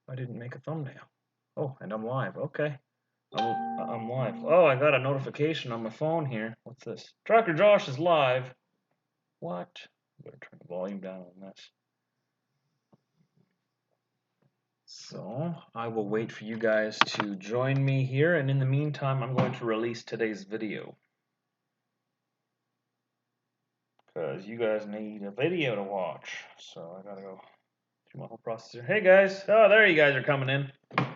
I didn't make a thumbnail. Oh, and I'm live. Okay. I'm live. Oh, I got a notification on my phone here. What's this? Tracker Josh is live. What? I better turn the volume down on this. So, I will wait for you guys to join me here, and in the meantime, I'm going to release today's video. Because you guys need a video to watch. So, I gotta go through my whole process here. Hey guys! Oh, there you guys are coming in.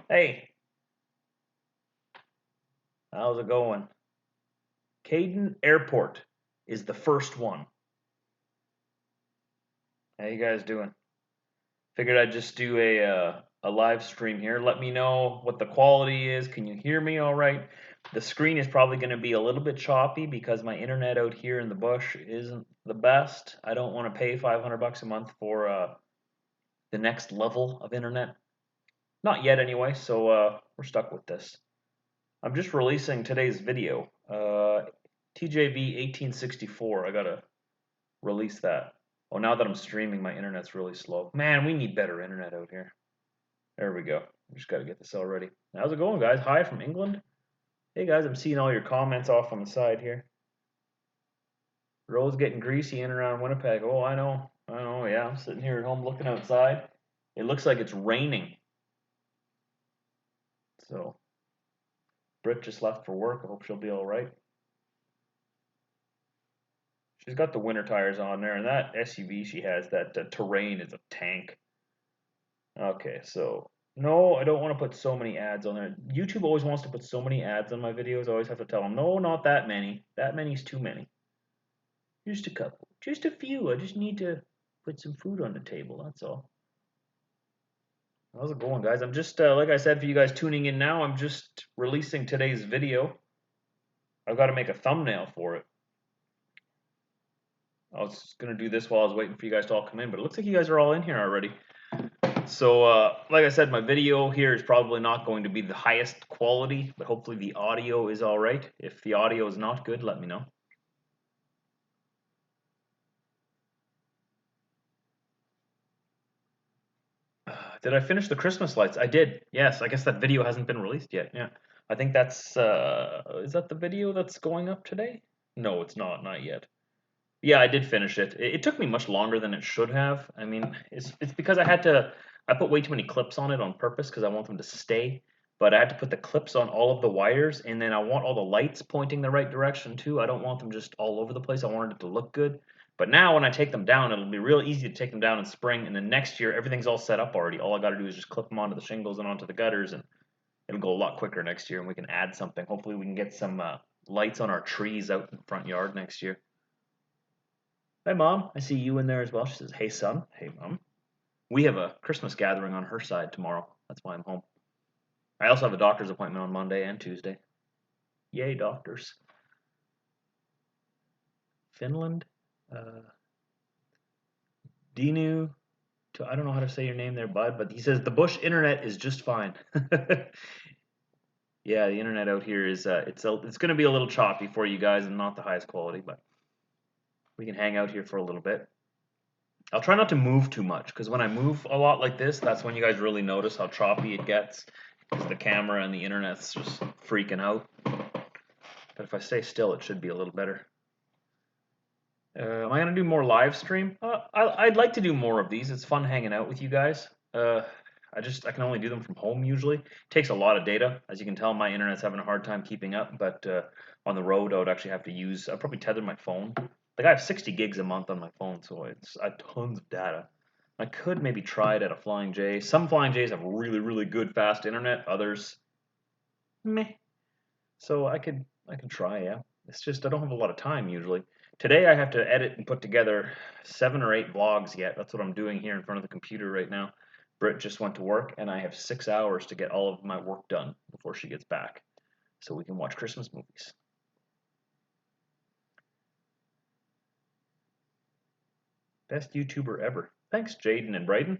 Hey! How's it going? Caden Airport is the first one. How you guys doing? Figured I'd just do a live stream here. Let me know what the quality is. Can you hear me all right? The screen is probably going to be a little bit choppy because my internet out here in the bush isn't the best. I don't want to pay $500 a month for the next level of internet. Not yet anyway, so we're stuck with this. I'm just releasing today's video. TJV 1864. I gotta release that. Oh, now that I'm streaming, my internet's really slow. Man, we need better internet out here. There we go. Just got to get this all ready. How's it going, guys? Hi from England. Hey, guys, I'm seeing all your comments off on the side here. Road's getting greasy in and around Winnipeg. Oh, I know. I know, yeah. I'm sitting here at home looking outside. It looks like it's raining. So, Britt just left for work. I hope she'll be all right. She's got the winter tires on there, and that SUV she has, that Terrain, is a tank. Okay, so no, I don't want to put so many ads on there. YouTube always wants to put so many ads on my videos. I always have to tell them, no, not that many. That many's too many. Just a couple. Just a few. I just need to put some food on the table, that's all. How's it going, guys? I'm just, like I said, for you guys tuning in now, I'm just releasing today's video. I've got to make a thumbnail for it. I was going to do this while I was waiting for you guys to all come in, but it looks like you guys are all in here already. So, like I said, my video here is probably not going to be the highest quality, but hopefully the audio is all right. If the audio is not good, let me know. Did I finish the Christmas lights? I did. Yes, I guess that video hasn't been released yet. Yeah. I think that's, is that the video that's going up today? No, it's not yet. Yeah, I did finish it. It took me much longer than it should have. I mean, it's because I put way too many clips on it on purpose because I want them to stay. But I had to put the clips on all of the wires, and then I want all the lights pointing the right direction too. I don't want them just all over the place. I wanted it to look good. But now when I take them down, it'll be real easy to take them down in spring, and then next year everything's all set up already. All I got to do is just clip them onto the shingles and onto the gutters, and it'll go a lot quicker next year, and we can add something. Hopefully we can get some lights on our trees out in the front yard next year. Hi, Mom. I see you in there as well. She says, hey, son. Hey, Mom. We have a Christmas gathering on her side tomorrow. That's why I'm home. I also have a doctor's appointment on Monday and Tuesday. Yay, doctors. Finland. Dinu. I don't know how to say your name there, bud, but he says the bush internet is just fine. Yeah, the internet out here is it's going to be a little choppy for you guys and not the highest quality, but we can hang out here for a little bit. I'll try not to move too much because when I move a lot like this, that's when you guys really notice how choppy it gets because the camera and the internet's just freaking out. But if I stay still, it should be a little better. Am I going to do more live stream? I'd like to do more of these. It's fun hanging out with you guys. I can only do them from home usually. It takes a lot of data. As you can tell, my internet's having a hard time keeping up, but on the road, I would actually have to I'd probably tether my phone. Like I have 60 gigs a month on my phone, so I have tons of data. I could maybe try it at a Flying J. Some Flying Js have really, really good fast internet. Others, meh. So I can try, yeah. It's just I don't have a lot of time usually. Today I have to edit and put together 7 or 8 vlogs yet. That's what I'm doing here in front of the computer right now. Britt just went to work, and I have 6 hours to get all of my work done before she gets back, so we can watch Christmas movies. Best YouTuber ever. Thanks, Jaden and Bryden.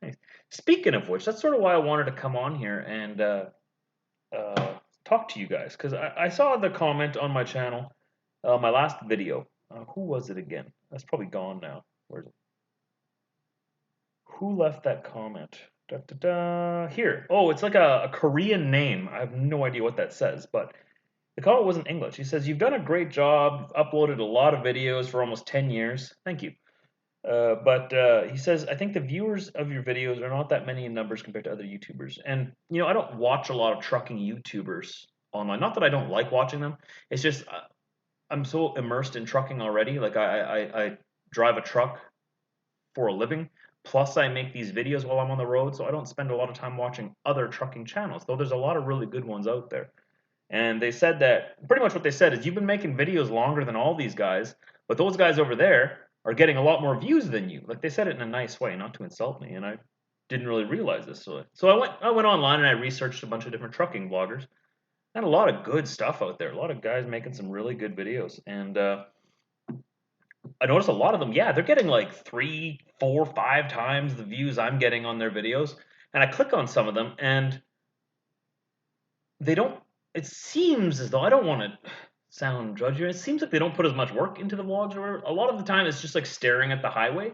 Thanks. Speaking of which, that's sort of why I wanted to come on here and talk to you guys, because I saw the comment on my channel, my last video. Who was it again? That's probably gone now. Where's it? Who left that comment? Here. Oh, it's like a Korean name. I have no idea what that says, but the comment wasn't English. He says, "You've done a great job, uploaded a lot of videos for almost 10 years. Thank you." But he says, "I think the viewers of your videos are not that many in numbers compared to other YouTubers." And, I don't watch a lot of trucking YouTubers online. Not that I don't like watching them. It's just I'm so immersed in trucking already. Like, I drive a truck for a living. Plus, I make these videos while I'm on the road, so I don't spend a lot of time watching other trucking channels, though there's a lot of really good ones out there. And they said that pretty much what they said is you've been making videos longer than all these guys, but those guys over there are getting a lot more views than you. Like they said it in a nice way, not to insult me, and I didn't really realize this. So I went online and I researched a bunch of different trucking bloggers, and a lot of good stuff out there. A lot of guys making some really good videos, and I noticed a lot of them. Yeah, they're getting like 3, 4, 5 times the views I'm getting on their videos, and I click on some of them, and they don't. It seems as though I don't want to sound judgy. It seems like they don't put as much work into the vlogs. Or a lot of the time, it's just like staring at the highway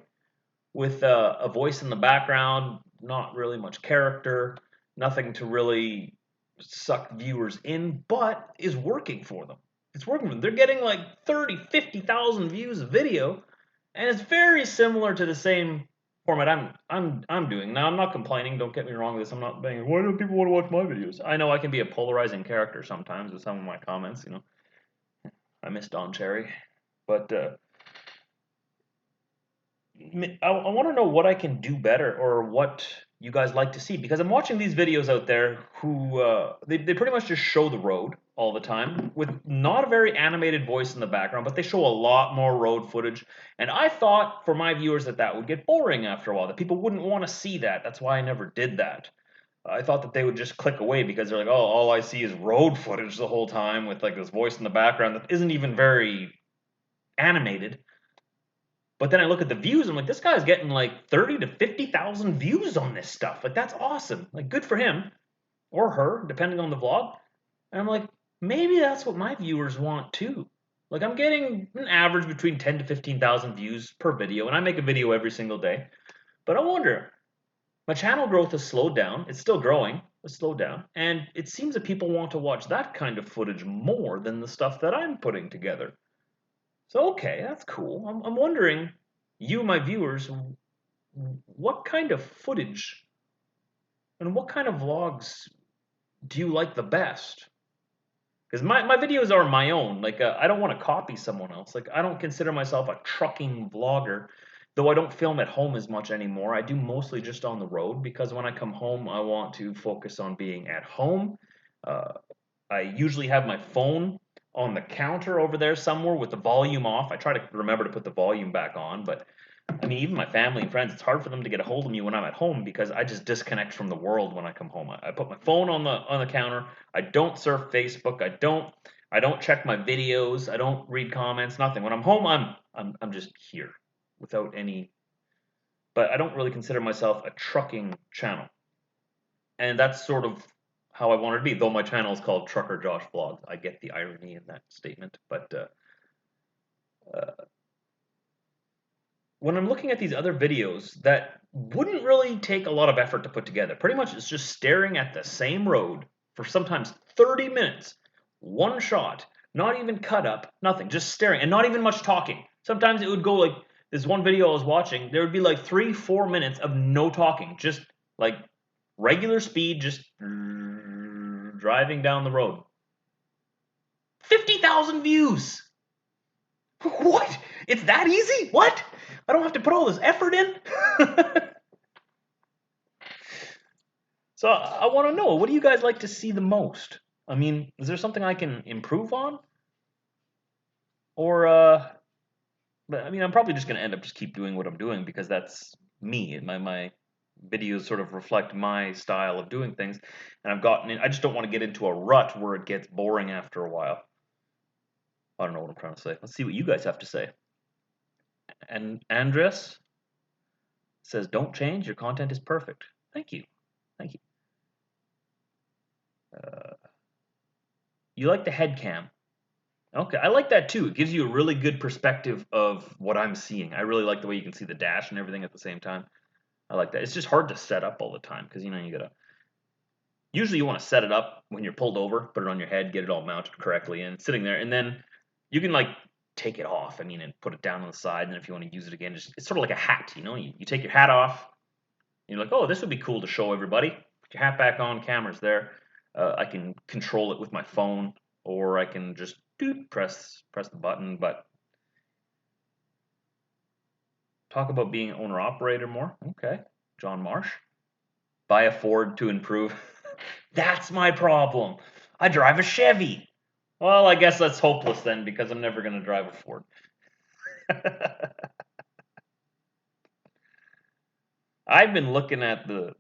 with a voice in the background, not really much character, nothing to really suck viewers in, but is working for them. It's working for them. They're getting like 30, 50,000 views a video, and it's very similar to the same format I'm doing. Now I'm not complaining, don't get me wrong with this. I'm not saying why do people want to watch my videos? I know I can be a polarizing character sometimes with some of my comments, I miss Don Cherry. But I want to know what I can do better or what you guys like to see because I'm watching these videos out there who they pretty much just show the road all the time with not a very animated voice in the background, but they show a lot more road footage. And I thought for my viewers that would get boring after a while, that people wouldn't want to see that. That's why I never did that. I thought that they would just click away because they're like, oh, all I see is road footage the whole time with like this voice in the background that isn't even very animated. But then I look at the views, I'm like, this guy's getting like 30 to 50,000 views on this stuff. Like, that's awesome. Like, good for him or her, depending on the vlog. And I'm like, maybe that's what my viewers want too. Like, I'm getting an average between 10 to 15,000 views per video, and I make a video every single day. But I wonder, my channel growth has slowed down. It's still growing, but slowed down. And it seems that people want to watch that kind of footage more than the stuff that I'm putting together. So, okay, that's cool. I'm wondering, you, my viewers, what kind of footage and what kind of vlogs do you like the best? Because my videos are my own. Like, I don't want to copy someone else. Like, I don't consider myself a trucking vlogger, though I don't film at home as much anymore. I do mostly just on the road because when I come home, I want to focus on being at home. Uh, I usually have my phone on the counter over there somewhere with the volume off. I try to remember to put the volume back on, but I mean, even my family and friends, it's hard for them to get a hold of me when I'm at home because I just disconnect from the world when I come home. I put my phone on the counter. I don't surf Facebook. I don't check my videos. I don't read comments. Nothing. When I'm home, I'm just here without any. But I don't really consider myself a trucking channel, and that's sort of how I want it to be. Though my channel is called Trucker Josh Vlogs, I get the irony in that statement. But when I'm looking at these other videos that wouldn't really take a lot of effort to put together, pretty much it's just staring at the same road for sometimes 30 minutes, one shot, not even cut up, nothing, just staring, and not even much talking. Sometimes it would go like this one video I was watching, there would be like 3, 4 minutes of no talking, just like regular speed, just driving down the road. 50,000 views! What? It's that easy? What? I don't have to put all this effort in? So I want to know, what do you guys like to see the most? I mean, is there something I can improve on? Or, but I mean, I'm probably just going to end up just keep doing what I'm doing because that's me. My videos sort of reflect my style of doing things. And I've gotten in, I just don't want to get into a rut where it gets boring after a while. I don't know what I'm trying to say. Let's see what you guys have to say. And Andres says, don't change, your content is perfect. Thank you. Thank you. You like the head cam. Okay, I like that too. It gives you a really good perspective of what I'm seeing. I really like the way you can see the dash and everything at the same time. I like that. It's just hard to set up all the time because you gotta. Usually, you want to set it up when you're pulled over, put it on your head, get it all mounted correctly, and it's sitting there, and then you can like take it off. I mean, and put it down on the side, and if you want to use it again, it's sort of like a hat. You take your hat off, and you're like, oh, this would be cool to show everybody. Put your hat back on, camera's there. I can control it with my phone, or I can just press the button. But talk about being owner operator more. Okay, John Marsh. Buy a Ford to improve. That's my problem. I drive a Chevy. Well, I guess that's hopeless then because I'm never going to drive a Ford. I've been looking at the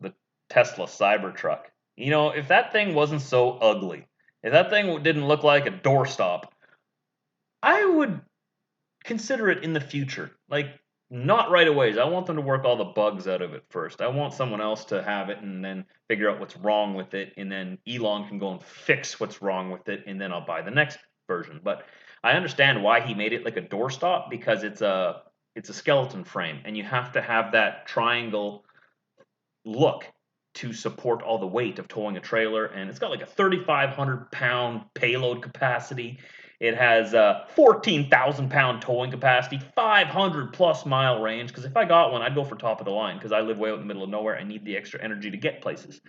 Tesla Cybertruck. If that thing wasn't so ugly, if that thing didn't look like a doorstop, I would consider it in the future. Like, not right away. I want them to work all the bugs out of it first. I want someone else to have it and then figure out what's wrong with it, and then Elon can go and fix what's wrong with it, and then I'll buy the next version. But I understand why he made it like a doorstop because it's a skeleton frame, and you have to have that triangle look to support all the weight of towing a trailer, and it's got like a 3,500-pound payload capacity. It has 14,000-pound towing capacity, 500-plus-mile range. Because if I got one, I'd go for top of the line because I live way out in the middle of nowhere. I need the extra energy to get places.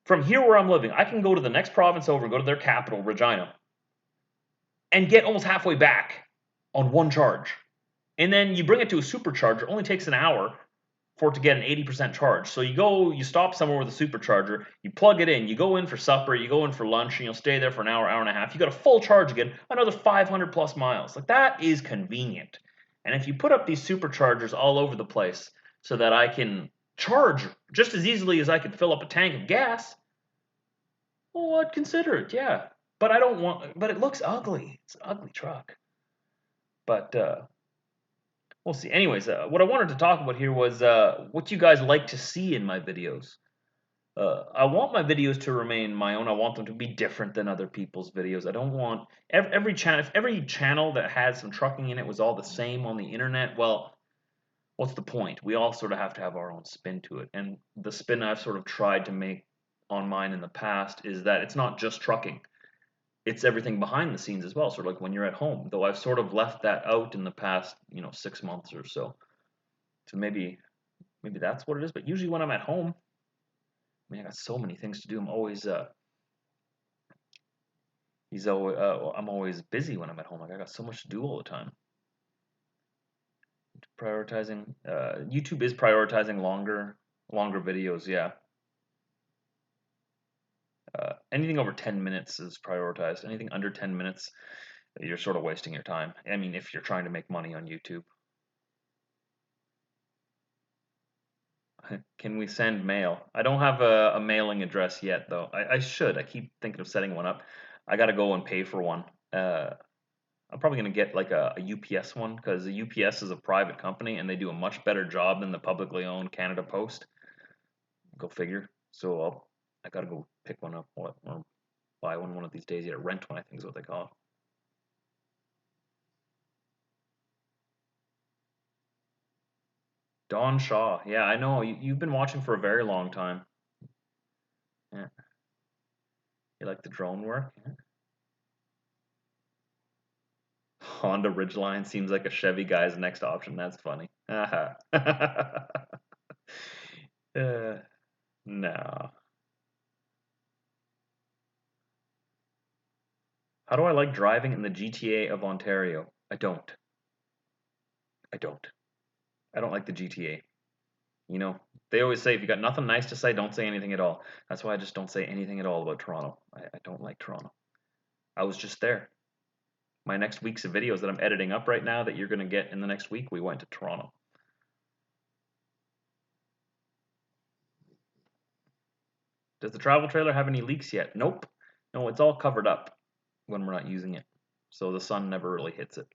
From here where I'm living, I can go to the next province over and go to their capital, Regina, and get almost halfway back on one charge. And then you bring it to a supercharger, it only takes an hour for it to get an 80% charge. So you stop somewhere with a supercharger, you plug it in, you go in for supper, you go in for lunch, and you'll stay there for an hour, hour and a half. You got a full charge again, another 500 plus miles. Like, that is convenient. And if you put up these superchargers all over the place so that I can charge just as easily as I could fill up a tank of gas, well, I'd consider it, yeah. But it looks ugly. It's an ugly truck. But we'll see. Anyways, what I wanted to talk about here was what you guys like to see in my videos. I want my videos to remain my own. I want them to be different than other people's videos. I don't want every channel. If every channel that had some trucking in it was all the same on the internet, well, what's the point? We all sort of have to have our own spin to it. And the spin I've sort of tried to make on mine in the past is that it's not just trucking. It's everything behind the scenes as well. Sort of like when you're at home, though I've sort of left that out in the past, 6 months or so. So maybe that's what it is. But usually when I'm at home, I mean, I got so many things to do. I'm always I'm always busy when I'm at home. Like, I got so much to do all the time. Prioritizing YouTube is prioritizing longer videos, yeah. Anything over 10 minutes is prioritized. Anything under 10 minutes, you're sort of wasting your time. I mean, if you're trying to make money on YouTube. Can we send mail? I don't have a mailing address yet, though. I should. I keep thinking of setting one up. I got to go and pay for one. I'm probably going to get like a UPS one because the UPS is a private company and they do a much better job than the publicly owned Canada Post. Go figure. So I got to go pick one up or buy one of these days. Yeah, rent one, I think is what they call it. Don Shaw. Yeah, I know. You've been watching for a very long time. Yeah. You like the drone work? Yeah. Honda Ridgeline seems like a Chevy guy's next option. That's funny. uh, no. How do I like driving in the GTA of Ontario? I don't. I don't. I don't like the GTA. They always say if you got nothing nice to say, don't say anything at all. That's why I just don't say anything at all about Toronto. I don't like Toronto. I was just there. My next week's of videos that I'm editing up right now that you're going to get in the next week, we went to Toronto. Does the travel trailer have any leaks yet? Nope. No, it's all covered up when we're not using it. So the sun never really hits it.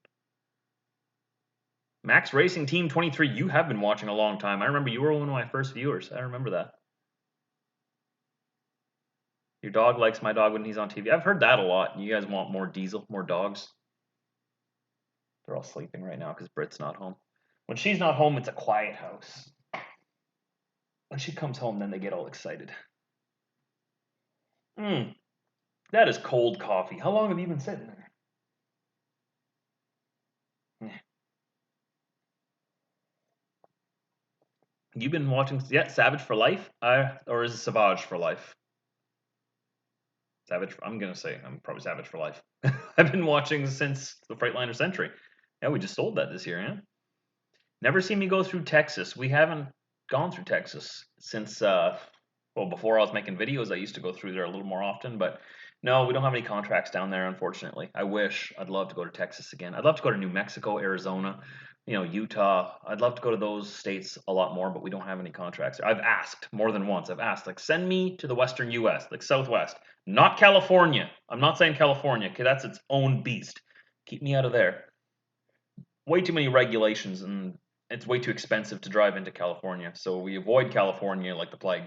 Max Racing Team 23, you have been watching a long time. I remember you were one of my first viewers. I remember that. Your dog likes my dog when he's on TV. I've heard that a lot. You guys want more Diesel, more dogs? They're all sleeping right now because Brit's not home. When she's not home, it's a quiet house. When she comes home, then they get all excited. That is cold coffee. How long have you been sitting there? You've been watching, yeah, Savage for Life? Or is it Savage for Life? Savage, I'm going to say, I'm probably Savage for Life. I've been watching since the Freightliner Century. Yeah, we just sold that this year, yeah? Never seen me go through Texas. We haven't gone through Texas since, well, before I was making videos, I used to go through there a little more often, but no, we don't have any contracts down there, unfortunately. I wish. I'd love to go to Texas again. I'd love to go to New Mexico, Arizona, Utah. I'd love to go to those states a lot more, but we don't have any contracts. I've asked more than once. I've asked, like, send me to the Western US, like Southwest, not California. I'm not saying California, because that's its own beast. Keep me out of there. Way too many regulations, and it's way too expensive to drive into California. So we avoid California like the plague.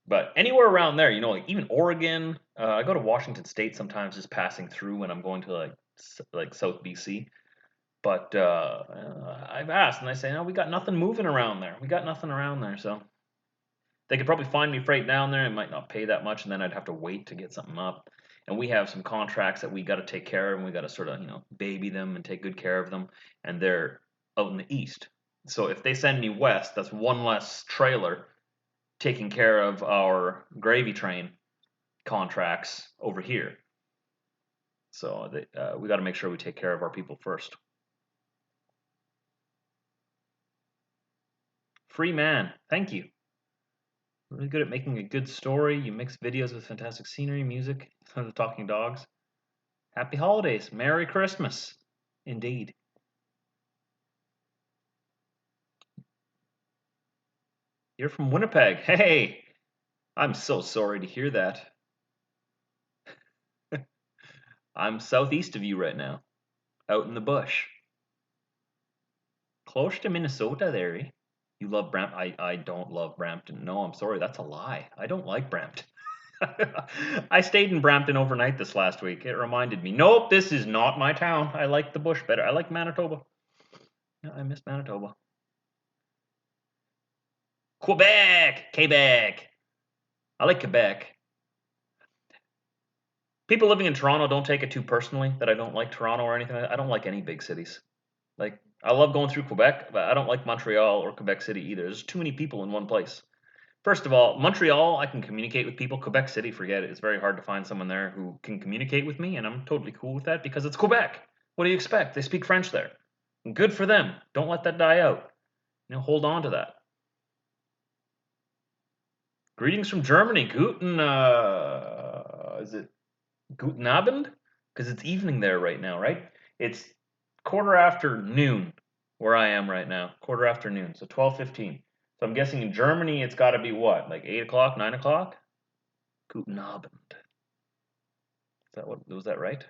But anywhere around there, like even Oregon. I go to Washington State sometimes, just passing through when I'm going to like South BC. But I've asked, and they say, no, we got nothing moving around there. We got nothing around there. So they could probably find me freight down there. It might not pay that much, and then I'd have to wait to get something up. And we have some contracts that we got to take care of, and we got to sort of baby them and take good care of them. And they're out in the east. So if they send me west, that's one less trailer taking care of our gravy train contracts over here. So we got to make sure we take care of our people first. Free man, thank you. Really good at making a good story. You mix videos with fantastic scenery, music, the talking dogs. Happy holidays. Merry Christmas. Indeed. You're from Winnipeg. Hey, I'm so sorry to hear that. I'm southeast of you right now, out in the bush. Close to Minnesota there, eh? You love Brampton? I don't love Brampton. No, I'm sorry, that's a lie. I don't like Brampton. I stayed in Brampton overnight this last week. It reminded me, nope, this is not my town. I like the bush better. I like Manitoba. Yeah, I miss Manitoba. Quebec. I like Quebec. People living in Toronto don't take it too personally that I don't like Toronto or anything. I don't like any big cities. Like, I love going through Quebec, but I don't like Montreal or Quebec City either. There's too many people in one place. First of all, Montreal, I can communicate with people. Quebec City, forget it. It's very hard to find someone there who can communicate with me, and I'm totally cool with that because it's Quebec. What do you expect? They speak French there. Good for them. Don't let that die out. Hold on to that. Greetings from Germany. Is it Guten Abend? Because it's evening there right now, right? It's quarter after noon where I am right now. Quarter after noon, so 12:15. So I'm guessing in Germany it's got to be what, like 8 o'clock, 9 o'clock? Guten Abend. Was that right?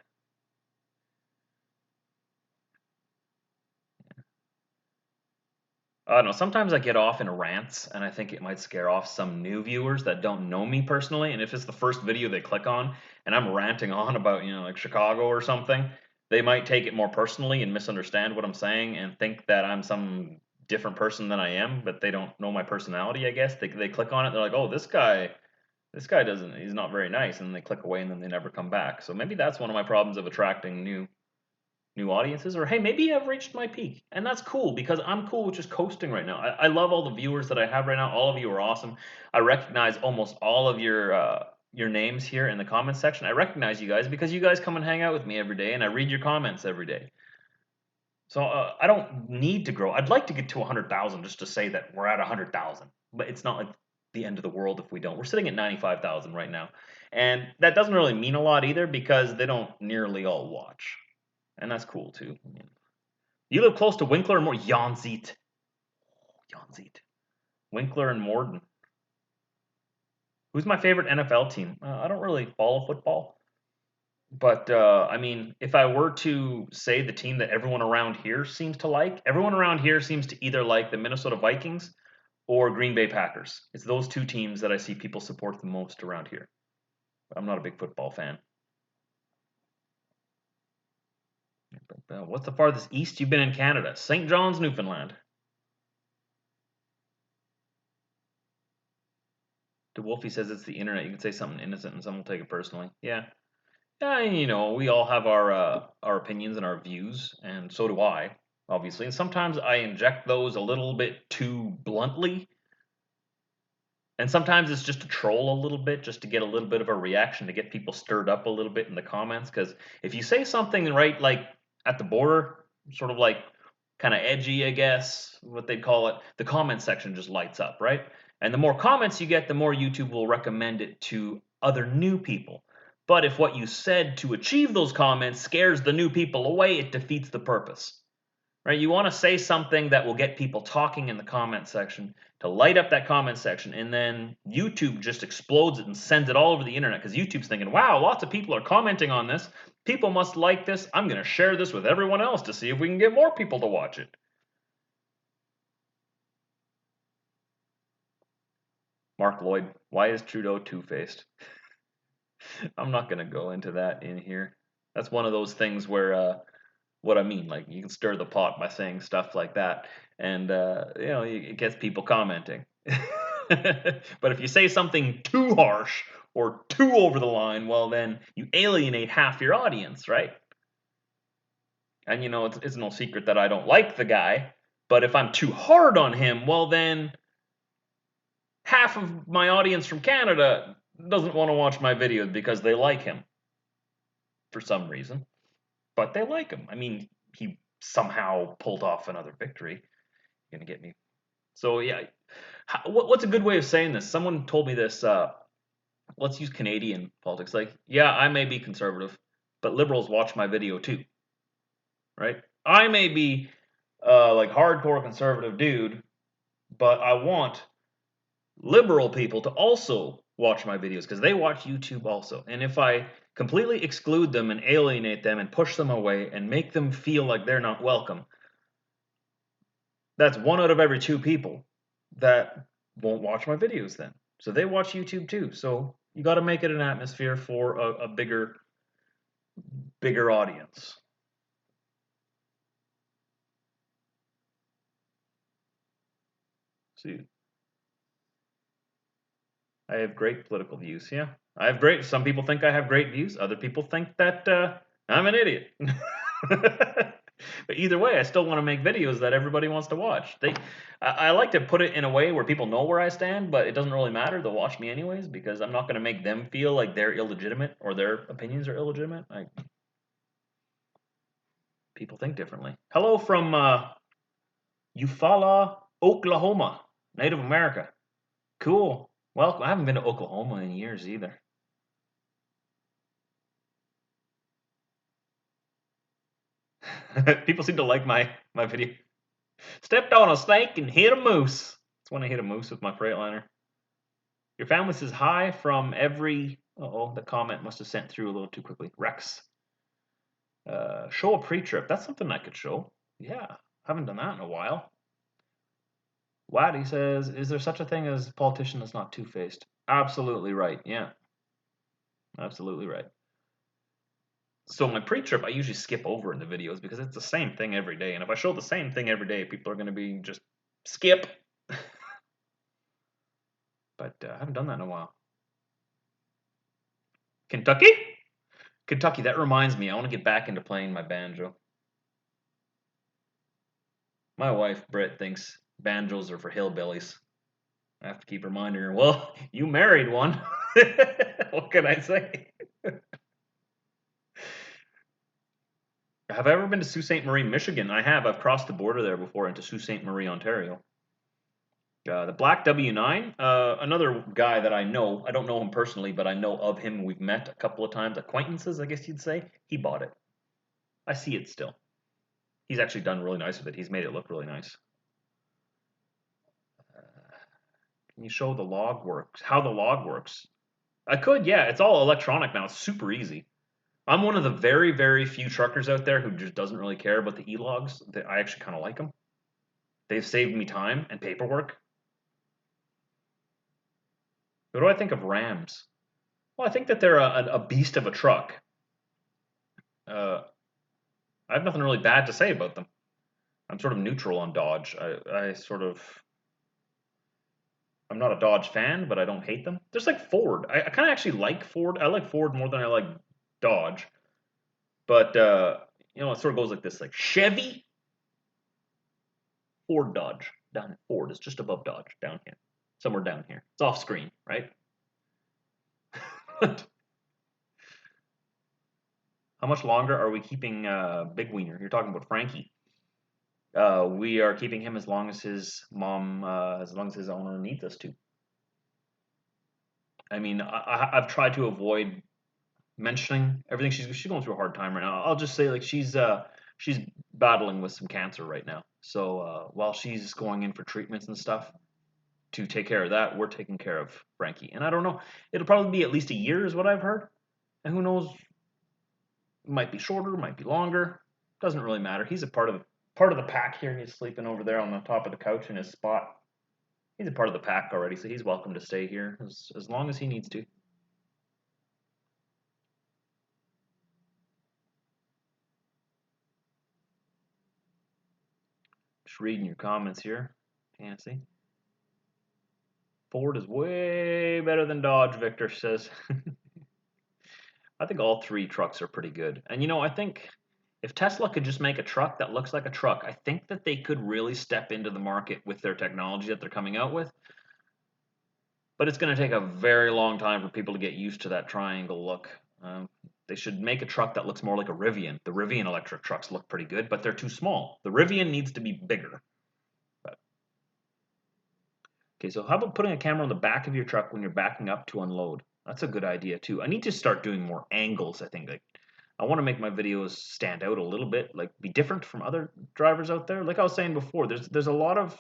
I don't know. Sometimes I get off in rants, and I think it might scare off some new viewers that don't know me personally. And if it's the first video they click on, and I'm ranting on about, like Chicago or something, they might take it more personally and misunderstand what I'm saying and think that I'm some different person than I am, but they don't know my personality, I guess. They click on it, they're like, oh, this guy doesn't, he's not very nice, and they click away and then they never come back. So maybe that's one of my problems of attracting new audiences, or hey, maybe I've reached my peak, and that's cool because I'm cool with just coasting right now. I love all the viewers that I have right now. All of you are awesome. I recognize almost all of your names here in the comments section. I recognize you guys because you guys come and hang out with me every day, and I read your comments every day. So I don't need to grow. I'd like to get to 100,000 just to say that we're at 100,000, but it's not like the end of the world if we don't. We're sitting at 95,000 right now, and that doesn't really mean a lot either because they don't nearly all watch. And that's cool too. You live close to Winkler and Morden. Janzit. Winkler and Morden. Who's my favorite NFL team? I don't really follow football. But, I mean, if I were to say the team that everyone around here seems to like, everyone around here seems to either like the Minnesota Vikings or Green Bay Packers. It's those two teams that I see people support the most around here. I'm not a big football fan. What's the farthest east you've been in Canada? St. John's, Newfoundland. The Wolfie says it's the internet. You can say something innocent and someone will take it personally. Yeah. Yeah, and, you know, we all have our opinions and our views, and so do I, obviously. And sometimes I inject those a little bit too bluntly, and sometimes it's just to troll a little bit, just to get a little bit of a reaction, to get people stirred up a little bit in the comments. Because if you say something right, like at the border, sort of like kind of edgy, I guess, what they'd call it, the comment section just lights up, right? And the more comments you get, the more YouTube will recommend it to other new people. But if what you said to achieve those comments scares the new people away, it defeats the purpose. Right? You want to say something that will get people talking in the comment section to light up that comment section, and then YouTube just explodes it and sends it all over the internet because YouTube's thinking, wow, lots of people are commenting on this. People must like this. I'm going to share this with everyone else to see if we can get more people to watch it. Mark Lloyd, why is Trudeau two-faced? I'm not going to go into that in here. That's one of those things where what I mean. Like, you can stir the pot by saying stuff like that, and you know, it gets people commenting. But if you say something too harsh or too over the line, well, then you alienate half your audience, right? And you know, it's no secret that I don't like the guy, but if I'm too hard on him, well, then half of my audience from Canada doesn't want to watch my videos because they like him for some reason. But they like him. I mean, he somehow pulled off another victory. You're gonna get me. So yeah, what's a good way of saying this? Someone told me this. Let's use Canadian politics. Like, yeah, I may be conservative, but liberals watch my video too, right? I may be like hardcore conservative dude, but I want liberal people to also watch my videos because they watch YouTube also. And if I completely exclude them and alienate them and push them away and make them feel like they're not welcome, that's 1 out of every 2 people that won't watch my videos then. So they watch YouTube too. So you got to make it an atmosphere for a bigger audience. See, I have great political views. Yeah, I have great. Some people think I have great views. Other people think that I'm an idiot. But either way, I still want to make videos that everybody wants to watch. I like to put it in a way where people know where I stand, but it doesn't really matter. They'll watch me anyways because I'm not going to make them feel like they're illegitimate or their opinions are illegitimate. People think differently. Hello from Eufaula, Oklahoma, Native America. Cool. Well, I haven't been to Oklahoma in years either. People seem to like my video. Stepped on a snake and hit a moose. That's when I hit a moose with my Freightliner. Your family says hi from every. Uh-oh, the comment must have sent through a little too quickly. Rex. Show a pre-trip. That's something I could show. Yeah, haven't done that in a while. Waddy says, is there such a thing as a politician that's not two-faced? Absolutely right. Yeah, absolutely right. So my pre-trip, I usually skip over in the videos because it's the same thing every day. And if I show the same thing every day, people are going to be just skip. But I haven't done that in a while. Kentucky? Kentucky, that reminds me. I want to get back into playing my banjo. My wife, Britt, thinks banjos are for hillbillies. I have to keep reminding her, well, you married one. What can I say? Have I ever been to Sault Ste. Marie, Michigan? I have. I've crossed the border there before into Sault Ste. Marie, Ontario. The Black W9, another guy that I know. I don't know him personally, but I know of him. We've met a couple of times, acquaintances, I guess you'd say. He bought it. I see it still. He's actually done really nice with it. He's made it look really nice. Can you show the log works? How the log works? I could, yeah. It's all electronic now. It's super easy. I'm one of the very, very few truckers out there who just doesn't really care about the e-logs. I actually kind of like them. They've saved me time and paperwork. What do I think of Rams? Well, I think that they're a beast of a truck. I have nothing really bad to say about them. I'm sort of neutral on Dodge. I sort of I'm not a Dodge fan, but I don't hate them. Just like Ford. I kind of actually like Ford. I like Ford more than I like Dodge. But you know, it sort of goes like this: like Chevy, Ford, Dodge. Down here. Ford is just above Dodge down here, somewhere down here. It's off screen, right? How much longer are we keeping Big Wiener? You're talking about Frankie. We are keeping him as long as his mom, as long as his owner needs us to. I mean, I've tried to avoid mentioning everything. She's going through a hard time right now. I'll just say like she's battling with some cancer right now. So while she's going in for treatments and stuff to take care of that, we're taking care of Frankie. And I don't know, it'll probably be at least a year, is what I've heard. And who knows, might be shorter, might be longer. Doesn't really matter. He's a part of the pack here. He's sleeping over there on the top of the couch in his spot. He's a part of the pack already, so he's welcome to stay here as long as he needs to. Just reading your comments here, Fantasy. Ford is way better than Dodge, Victor says. I think all three trucks are pretty good. And you know, I think if Tesla could just make a truck that looks like a truck, I think that they could really step into the market with their technology that they're coming out with. But it's going to take a very long time for people to get used to that triangle look. They should make a truck that looks more like a Rivian. The Rivian electric trucks look pretty good, but they're too small. The Rivian needs to be bigger. But, okay, so how about putting a camera on the back of your truck when you're backing up to unload? That's a good idea too. I need to start doing more angles, I think. Like, I want to make my videos stand out a little bit, like be different from other drivers out there. Like I was saying before, there's a lot of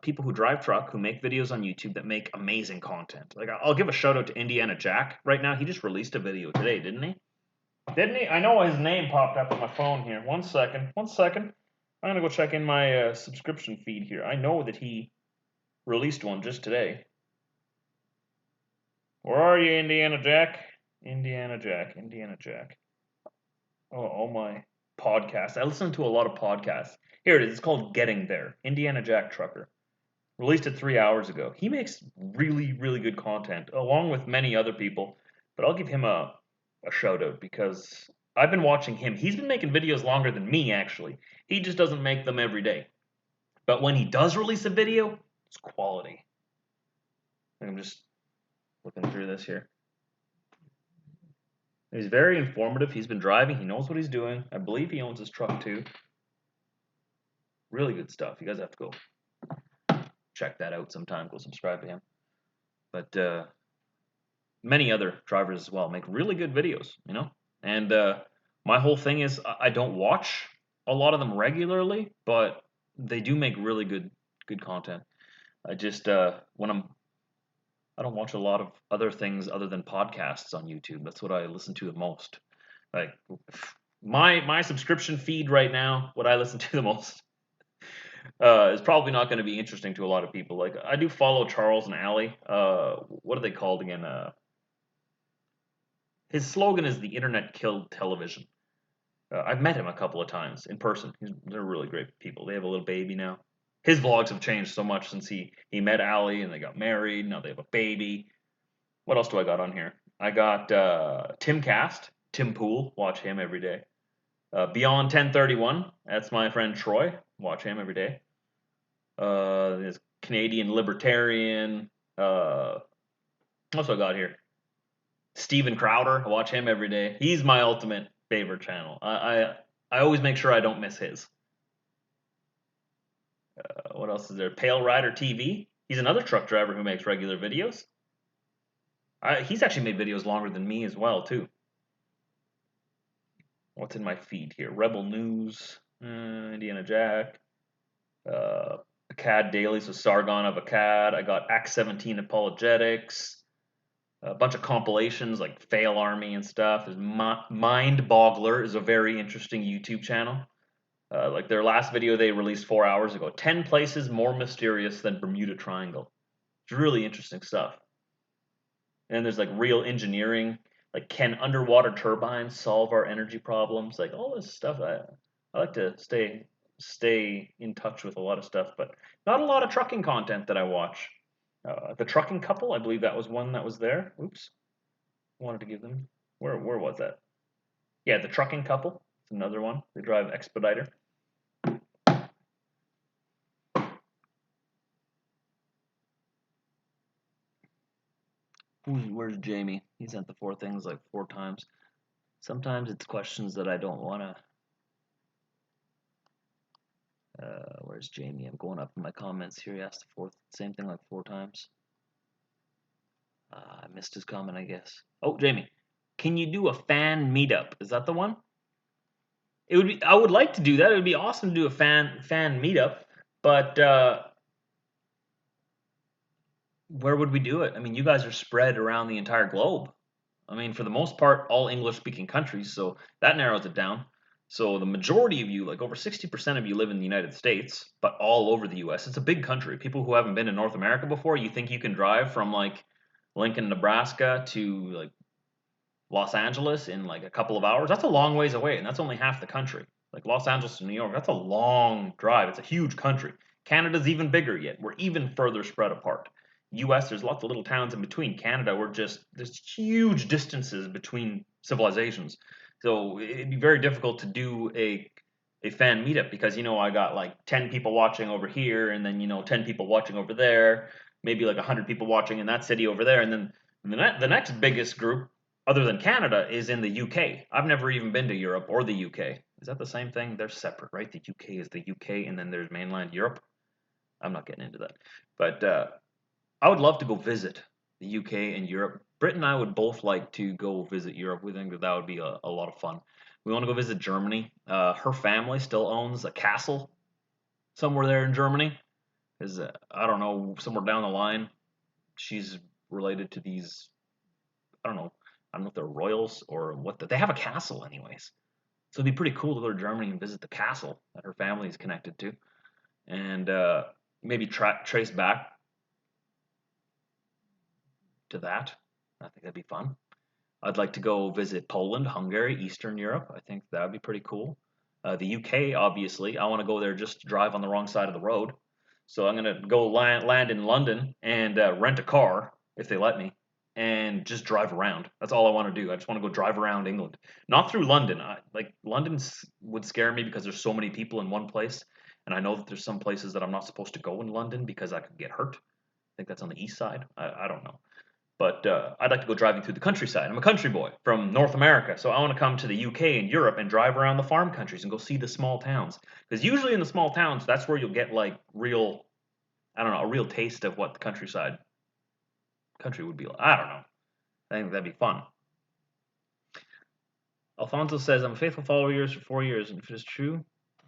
people who drive truck who make videos on YouTube that make amazing content. Like I'll give a shout out to Indiana Jack right now. He just released a video today, didn't he? Didn't he? I know his name popped up on my phone here. One second. One second. I'm gonna go check in my subscription feed here. I know that he released one just today. Where are you, Indiana Jack? Indiana Jack. Indiana Jack. Oh my podcast. I listen to a lot of podcasts. Here it is. It's called Getting There. Indiana Jack Trucker. Released it 3 hours ago. He makes really, really good content, along with many other people. But I'll give him a shout out because I've been watching him. He's been making videos longer than me, actually. He just doesn't make them every day. But when he does release a video, it's quality. I'm just looking through this here. He's very informative. He's been driving. He knows what he's doing. I believe he owns his truck too. Really good stuff. You guys have to go check that out sometime. Go subscribe to him. But many other drivers as well make really good videos, you know. And my whole thing is I don't watch a lot of them regularly, but they do make really good content. I just I don't watch a lot of other things other than podcasts on YouTube. That's what I listen to the most. Like my subscription feed right now, what I listen to the most is probably not going to be interesting to a lot of people. Like I do follow Charles and Allie. What are they called again? His slogan is "The Internet Killed Television." I've met him a couple of times in person. They're really great people. They have a little baby now. His vlogs have changed so much since he met Allie and they got married. Now they have a baby. What else do I got on here? I got Tim Cast, Tim Pool. Watch him every day. Beyond 1031. That's my friend Troy. Watch him every day. There's Canadian Libertarian. What's I got here? Steven Crowder. I watch him every day. He's my ultimate favorite channel. I always make sure I don't miss his. What else is there? Pale Rider TV. He's another truck driver who makes regular videos. He's actually made videos longer than me as well, too. What's in my feed here? Rebel News, Indiana Jack, CAD Daily, so Sargon of a CAD. I got Act 17 Apologetics, a bunch of compilations like Fail Army and stuff. There's Mind Boggler is a very interesting YouTube channel. Like their last video they released 4 hours ago. 10 places more mysterious than Bermuda Triangle. It's really interesting stuff. And there's like real engineering. Like, can underwater turbines solve our energy problems? Like all this stuff. I like to stay in touch with a lot of stuff, but not a lot of trucking content that I watch. The trucking couple, I believe that was one that was there. Oops, wanted to give them. Where was that? Yeah, the trucking couple. It's another one. They drive Expediter. Where's Jamie? He sent the 4 things like 4 times. Sometimes it's questions that I don't want to. Where's Jamie? I'm going up in my comments here. He asked the same thing like 4 times. I missed his comment, I guess. Oh, Jamie, can you do a fan meetup? Is that the one? It would be. I would like to do that. It would be awesome to do a fan meetup, but where would we do it? I mean, you guys are spread around the entire globe. I mean, for the most part, all English-speaking countries, so that narrows it down. So the majority of you, like over 60% of you, live in the United States, but all over the U.S. It's a big country. People who haven't been in North America before, you think you can drive from like Lincoln, Nebraska to like Los Angeles in like a couple of hours? That's a long ways away, and that's only half the country. Like Los Angeles to New York, that's a long drive. It's a huge country. Canada's even bigger yet. We're even further spread apart. US, there's lots of little towns in between. Canada, there's huge distances between civilizations. So it'd be very difficult to do a fan meetup because I got like 10 people watching over here and then 10 people watching over there, maybe like 100 people watching in that city over there, and then the next biggest group other than Canada is in the UK. I've never even been to Europe or the UK. Is that the same thing? They're separate, right? The UK is the UK and then there's mainland Europe. I'm not getting into that. But I would love to go visit the UK and Europe. Britt and I would both like to go visit Europe. We think that would be a lot of fun. We want to go visit Germany. Her family still owns a castle somewhere there in Germany. Is I don't know, somewhere down the line, she's related to these. I don't know. I don't know if they're royals or what. They have a castle, anyways. So it'd be pretty cool to go to Germany and visit the castle that her family is connected to, and maybe trace back to that. I think that'd be fun. I'd like to go visit Poland, Hungary, Eastern Europe. I think that would be pretty cool. The UK, obviously, I want to go there just to drive on the wrong side of the road. So I'm gonna go land in London and rent a car if they let me, and just drive around. That's all I want to do. I just want to go drive around England, not through London. Like London would scare me because there's so many people in one place, and I know that there's some places that I'm not supposed to go in London because I could get hurt. I think that's on the east side. I don't know. But I'd like to go driving through the countryside. I'm a country boy from North America, so I want to come to the UK and Europe and drive around the farm countries and go see the small towns. Because usually in the small towns, that's where you'll get like real, I don't know, a real taste of what the country would be like. I don't know. I think that'd be fun. Alfonso says, I'm a faithful follower of yours for 4 years, and if it is true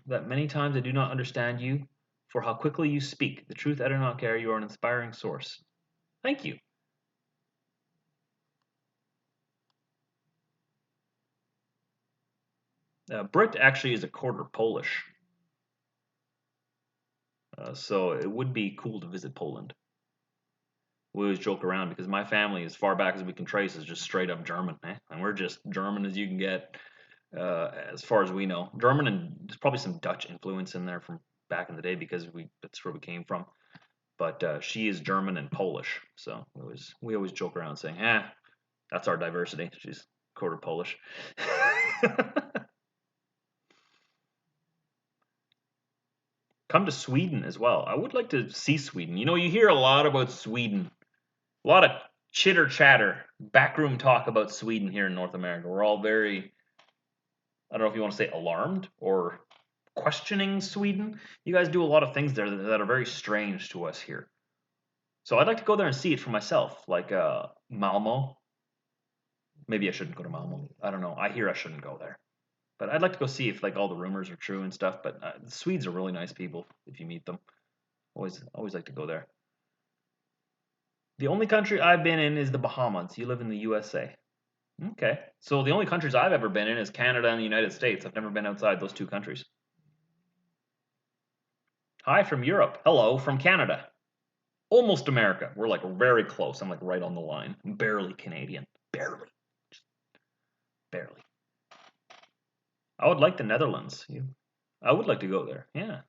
that many times I do not understand you for how quickly you speak, the truth I do not care, you are an inspiring source. Thank you. Britt actually is a quarter Polish, so it would be cool to visit Poland. We always joke around because my family, as far back as we can trace, is just straight up German, and we're just German as you can get, as far as we know. German, and there's probably some Dutch influence in there from back in the day because that's where we came from. But she is German and Polish, so we always joke around saying, that's our diversity. She's quarter Polish. Come to Sweden as well. I would like to see Sweden. You hear a lot about Sweden. A lot of chitter chatter, backroom talk about Sweden here in North America. We're all very, I don't know if you want to say alarmed or questioning Sweden. You guys do a lot of things there that are very strange to us here. So I'd like to go there and see it for myself, like Malmo. Maybe I shouldn't go to Malmo. I don't know. I hear I shouldn't go there. But I'd like to go see if like all the rumors are true and stuff. But the Swedes are really nice people if you meet them. Always like to go there. The only country I've been in is the Bahamas. You live in the USA. Okay. So the only countries I've ever been in is Canada and the United States. I've never been outside those 2 countries. Hi from Europe. Hello from Canada. Almost America. We're like very close. I'm like right on the line. I'm barely Canadian. Barely. Just barely. I would like the Netherlands. I would like to go there. Yeah.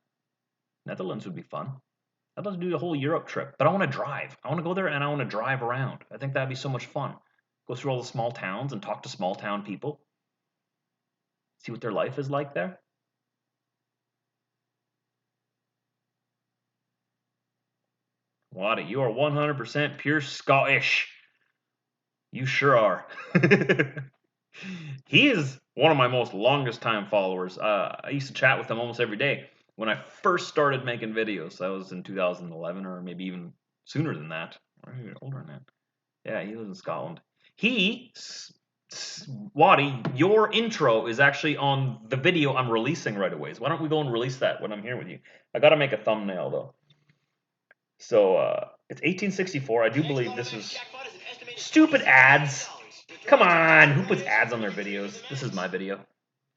Netherlands would be fun. I'd love to do the whole Europe trip, but I want to drive. I want to go there and I want to drive around. I think that'd be so much fun. Go through all the small towns and talk to small town people, see what their life is like there. Waddy, you are 100% pure Scottish. You sure are. He is one of my most longest time followers. I used to chat with him almost every day when I first started making videos. That was in 2011 or maybe even sooner than that. Or even older than that. Yeah, he lives in Scotland. He, Waddy, your intro is actually on the video I'm releasing right away. So why don't we go and release that when I'm here with you? I got to make a thumbnail though. So it's 1864. I do believe this is stupid ads. Come on, who puts ads on their videos? This is my video.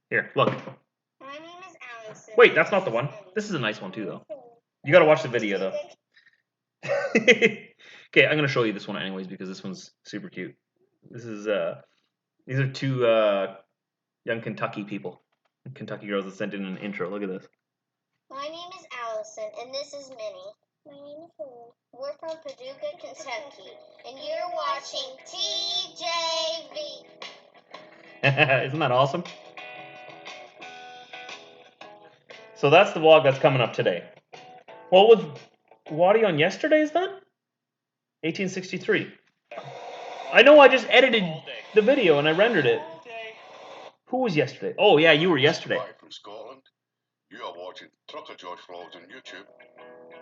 Here, look. My name is Allison. Wait, that's not the one. This is a nice one too, though. You gotta watch the video though. Okay, I'm gonna show you this one anyways because this one's super cute. This is these are two young Kentucky people, Kentucky girls that sent in an intro. Look at this. My name is Allison, and this is Minnie. My name is Lou. We're from Paducah, Kentucky, and you're watching TJV. Isn't that awesome? So that's the vlog that's coming up today. What was Waddy on yesterday's then? 1863. I know I just edited the video and I rendered it. Who was yesterday? Oh yeah, you were yesterday. Live from Scotland. You are watching Trucker Josh vlogs on YouTube,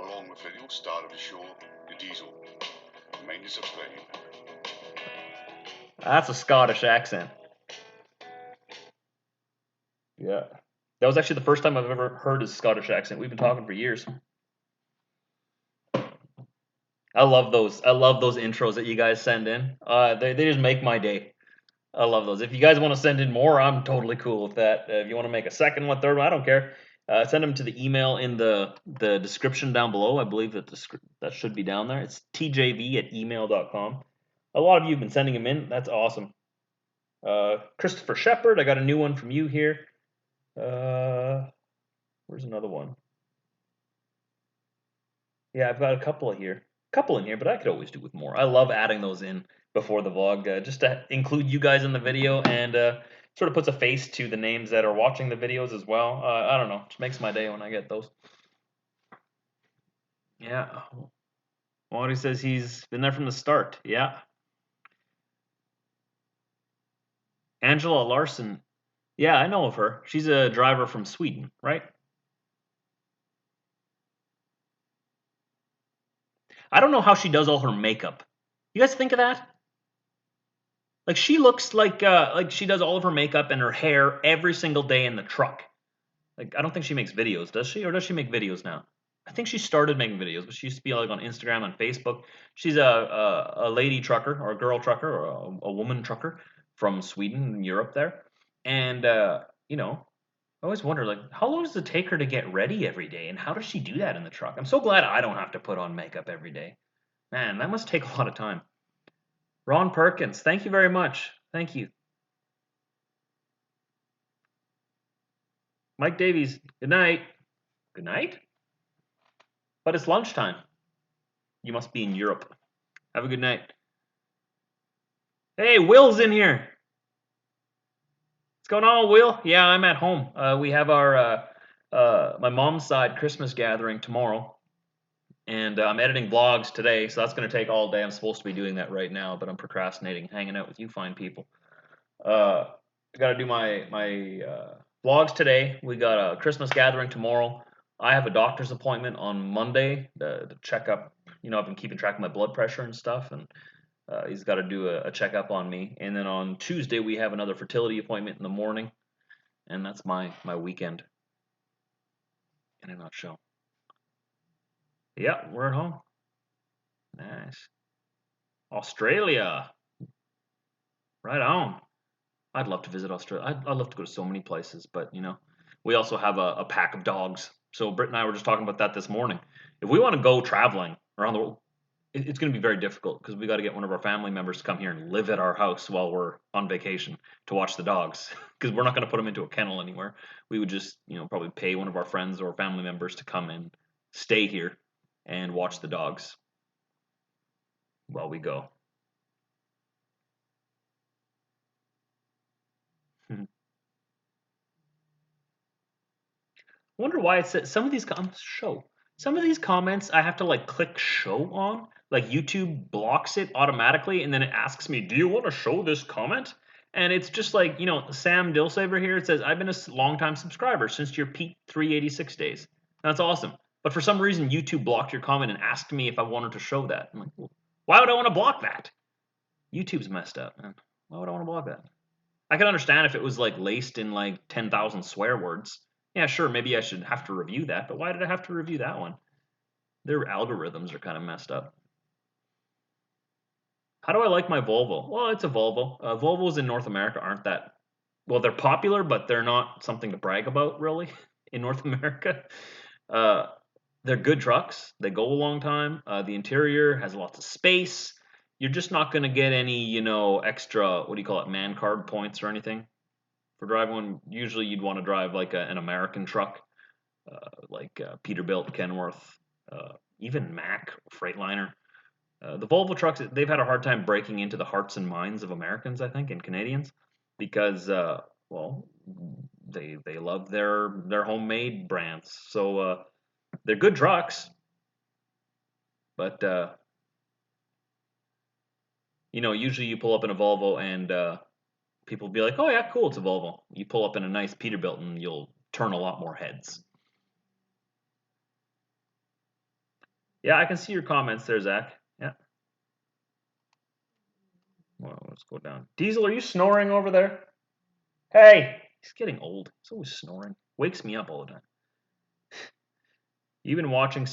along with the real star of the show, the Diesel. Mind to subscribe. That's a Scottish accent. Yeah. That was actually the first time I've ever heard his Scottish accent. We've been talking for years. I love those intros that you guys send in. They just make my day. I love those. If you guys want to send in more, I'm totally cool with that. If you want to make a second one, third one, I don't care. Send them to the email in the description down below. I believe that should be down there. It's tjv@email.com. A lot of you have been sending them in. That's awesome. Christopher Shepard, I got a new one from you here. Where's another one? Yeah, I've got a couple in here, but I could always do with more. I love adding those in before the vlog, just to include you guys in the video and sort of puts a face to the names that are watching the videos as well. I don't know, it just makes my day when I get those. Yeah. Waddy says he's been there from the start. Yeah. Angela Larson. Yeah, I know of her. She's a driver from Sweden, right? I don't know how she does all her makeup. You guys think of that? Like she looks like she does all of her makeup and her hair every single day in the truck. Like I don't think she makes videos, does she? Or does she make videos now? I think she started making videos, but she used to be like on Instagram and Facebook. She's a lady trucker or a girl trucker or a woman trucker from Sweden, Europe there. And you know, I always wonder like how long does it take her to get ready every day and how does she do that in the truck? I'm so glad I don't have to put on makeup every day. Man, that must take a lot of time. Ron Perkins, thank you very much. Thank you. Mike Davies, good night. Good night? But it's lunchtime. You must be in Europe. Have a good night. Hey, Will's in here. What's going on, Will? Yeah, I'm at home. We have our my mom's side Christmas gathering tomorrow. And I'm editing vlogs today, so that's going to take all day. I'm supposed to be doing that right now, but I'm procrastinating, hanging out with you fine people. I got to do my vlogs today. We got a Christmas gathering tomorrow. I have a doctor's appointment on Monday to check up. You know, I've been keeping track of my blood pressure and stuff, and he's got to do a checkup on me. And then on Tuesday, we have another fertility appointment in the morning, and that's my weekend in a nutshell. Yeah, we're at home. Nice. Australia. Right on. I'd love to visit Australia. I'd love to go to so many places, but you know, we also have a pack of dogs. So Britt and I were just talking about that this morning. If we want to go traveling around the world, it's going to be very difficult because we got to get one of our family members to come here and live at our house while we're on vacation to watch the dogs because we're not going to put them into a kennel anywhere. We would just, you know, probably pay one of our friends or family members to come and stay here and watch the dogs while we go. I wonder why it says some of these some of these comments I have to like click show on. Like YouTube blocks it automatically, and then it asks me, "Do you want to show this comment?" And it's just like, Sam Dillsaver here. It says, "I've been a long-time subscriber since your peak 386 days." That's awesome. But for some reason, YouTube blocked your comment and asked me if I wanted to show that. I'm like, well, why would I want to block that? YouTube's messed up, man. Why would I want to block that? I can understand if it was like laced in like 10,000 swear words. Yeah, sure, maybe I should have to review that, but why did I have to review that one? Their algorithms are kind of messed up. How do I like my Volvo? Well, it's a Volvo. Volvos in North America aren't that, well, they're popular, but they're not something to brag about, really, in North America. Uh, they're good trucks. They go a long time. The interior has lots of space. You're just not going to get any, extra, what do you call it, man card points or anything for driving one. Usually you'd want to drive like an American truck, like Peterbilt, Kenworth, even Mack, Freightliner. The Volvo trucks, they've had a hard time breaking into the hearts and minds of Americans, I think, and Canadians, because, well, they love their homemade brands. So they're good trucks, but usually you pull up in a Volvo and people will be like, "Oh yeah, cool, it's a Volvo." You pull up in a nice Peterbilt and you'll turn a lot more heads. Yeah, I can see your comments there, Zach. Yeah. Well, let's go down. Diesel, are you snoring over there? Hey, he's getting old. He's always snoring. Wakes me up all the time. You've been watching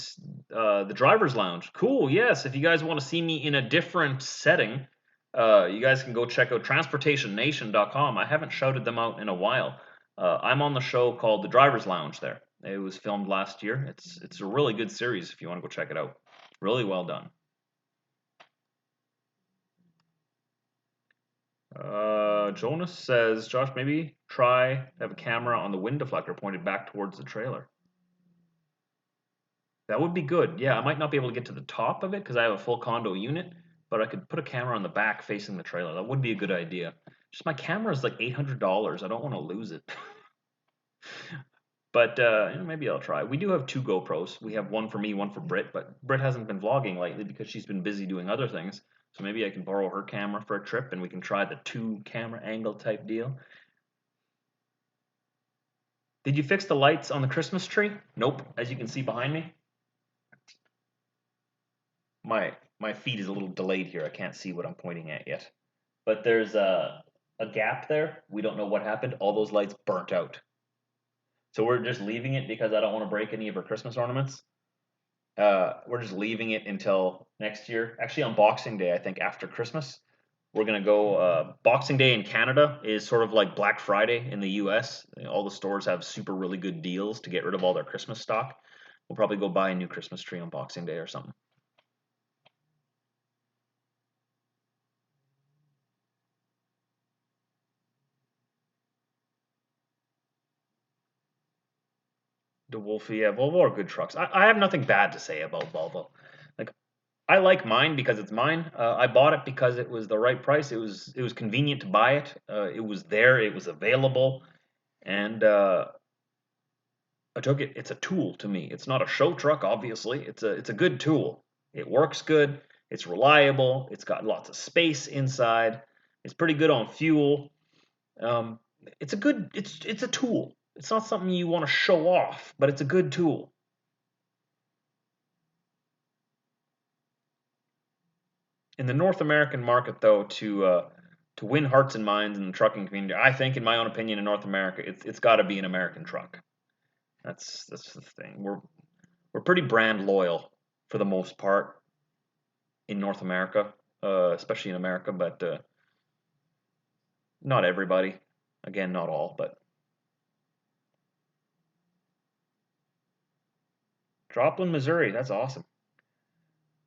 the Driver's Lounge. Cool. Yes. If you guys want to see me in a different setting, you guys can go check out transportationnation.com. I haven't shouted them out in a while. I'm on the show called The Driver's Lounge there. It was filmed last year. It's a really good series if you want to go check it out. Really well done. Jonas says, Josh, maybe try to have a camera on the wind deflector pointed back towards the trailer. That would be good. Yeah, I might not be able to get to the top of it because I have a full condo unit, but I could put a camera on the back facing the trailer. That would be a good idea. Just my camera is like $800. I don't want to lose it. But maybe I'll try. We do have 2 GoPros. We have one for me, one for Britt, but Britt hasn't been vlogging lately because she's been busy doing other things. So maybe I can borrow her camera for a trip and we can try the 2 camera angle type deal. Did you fix the lights on the Christmas tree? Nope, as you can see behind me. My feed is a little delayed here. I can't see what I'm pointing at yet. But there's a gap there. We don't know what happened. All those lights burnt out. So we're just leaving it because I don't want to break any of her Christmas ornaments. We're just leaving it until next year. Actually, on Boxing Day, I think after Christmas, we're going to go. Boxing Day in Canada is sort of like Black Friday in the US. All the stores have super really good deals to get rid of all their Christmas stock. We'll probably go buy a new Christmas tree on Boxing Day or something. The Wolfie, yeah, Volvo are good trucks. I have nothing bad to say about Volvo. Like, I like mine because it's mine. I bought it because it was the right price. It was convenient to buy it. It was there. It was available, and I took it. It's a tool to me. It's not a show truck, obviously. It's a good tool. It works good. It's reliable. It's got lots of space inside. It's pretty good on fuel. Um, it's a tool. It's not something you want to show off, but it's a good tool. In the North American market, though, to win hearts and minds in the trucking community, I think, in my own opinion, in North America, it's got to be an American truck. That's the thing. We're pretty brand loyal for the most part in North America, especially in America, but not everybody. Again, not all, but Joplin, Missouri. That's awesome.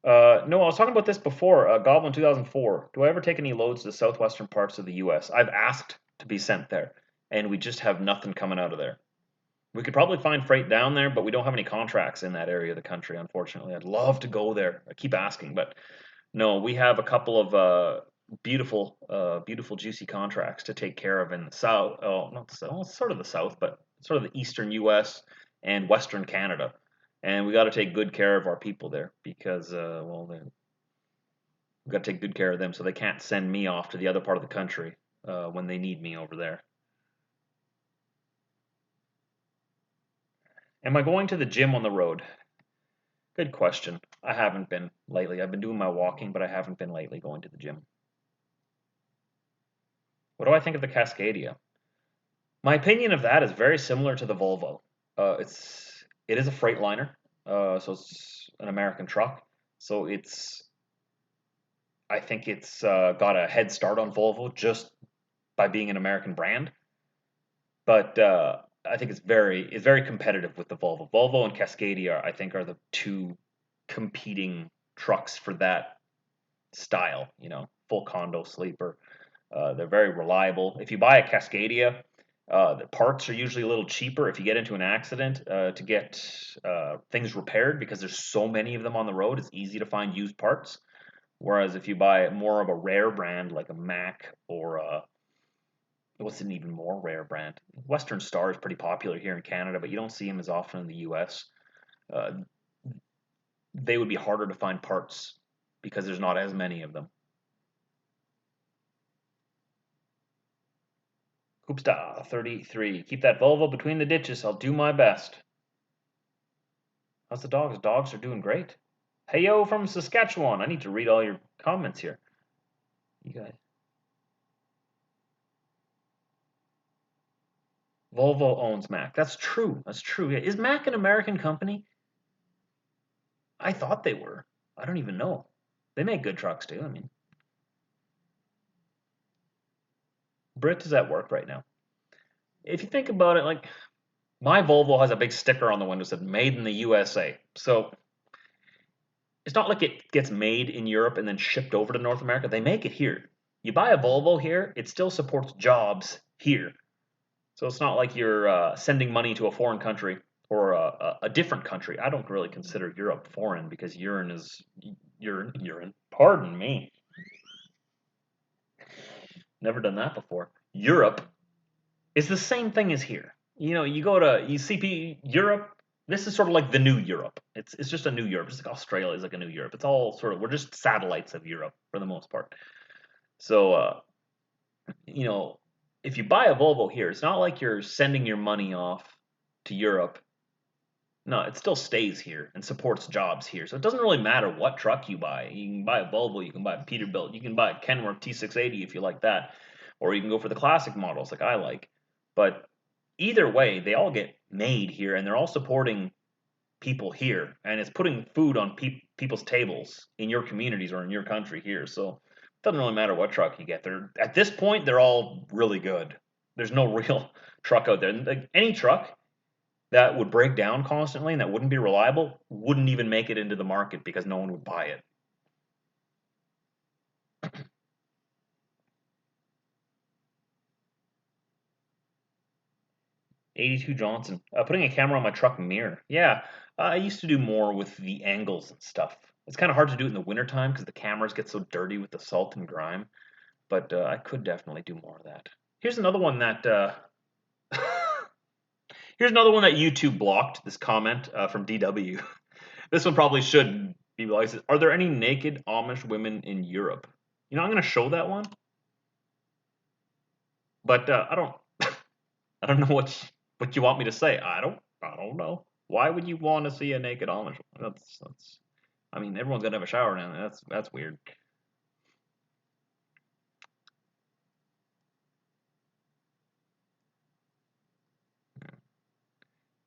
No, I was talking about this before. Goblin 2004. Do I ever take any loads to the southwestern parts of the U.S.? I've asked to be sent there, and we just have nothing coming out of there. We could probably find freight down there, but we don't have any contracts in that area of the country, unfortunately. I'd love to go there. I keep asking, but no, we have a couple of beautiful, juicy contracts to take care of in the south. Oh, not the south, well, sort of the south, but sort of the eastern U.S. and western Canada. And we got to take good care of our people there because, well, we got to take good care of them so they can't send me off to the other part of the country when they need me over there. Am I going to the gym on the road? Good question. I haven't been lately. I've been doing my walking, but I haven't been lately going to the gym. What do I think of the Cascadia? My opinion of that is very similar to the Volvo. It is a Freightliner, so it's an American truck. So I think it's got a head start on Volvo just by being an American brand. But I think it's very competitive with the Volvo. Volvo and Cascadia, I think, are the two competing trucks for that style. Full condo sleeper. They're very reliable. If you buy a Cascadia, the parts are usually a little cheaper if you get into an accident to get things repaired because there's so many of them on the road. It's easy to find used parts. Whereas if you buy more of a rare brand like a Mac or what's an even more rare brand? Western Star is pretty popular here in Canada, but you don't see them as often in the U.S. Uh, they would be harder to find parts because there's not as many of them. Hoopsta 33. Keep that Volvo between the ditches. I'll do my best. How's the dogs? Dogs are doing great. Hey yo from Saskatchewan. I need to read all your comments here. You guys. Volvo owns Mac. That's true. That's true. Yeah. Is Mac an American company? I thought they were. I don't even know. They make good trucks too. I mean, Brit is at work right now. If you think about it, like my Volvo has a big sticker on the window that said "Made in the USA." So it's not like it gets made in Europe and then shipped over to North America. They make it here. You buy a Volvo here, it still supports jobs here. So it's not like you're sending money to a foreign country or a different country. I don't really consider Europe foreign because urine is urine. Pardon me. Never done that before. Europe is the same thing as here. You go to Europe. This is sort of like the new Europe. It's just a new Europe. Just like Australia is like a new Europe. It's all sort of we're just satellites of Europe for the most part. So you know, if you buy a Volvo here, it's not like you're sending your money off to Europe. No, it still stays here and supports jobs here. So it doesn't really matter what truck you buy. You can buy a Volvo, you can buy a Peterbilt, you can buy a Kenworth T680 if you like that, or you can go for the classic models like I like. But either way, they all get made here and they're all supporting people here, and it's putting food on people's tables in your communities or in your country here. So it doesn't really matter what truck you get. They're at this point they're all really good. There's no real truck out there. Like any truck that would break down constantly and that wouldn't be reliable wouldn't even make it into the market because no one would buy it. 82 Johnson. Putting a camera on my truck mirror. Yeah, I used to do more with the angles and stuff. It's kind of hard to do it in the wintertime because the cameras get so dirty with the salt and grime. But I could definitely do more of that. Here's another one that here's another one that YouTube blocked. This comment from DW. This one probably should be like, are there any naked Amish women in Europe? I'm going to show that one, but I don't I don't know what you want me to say. I don't know. Why would you want to see a naked Amish? That's. I mean, everyone's gonna have a shower now. That's weird.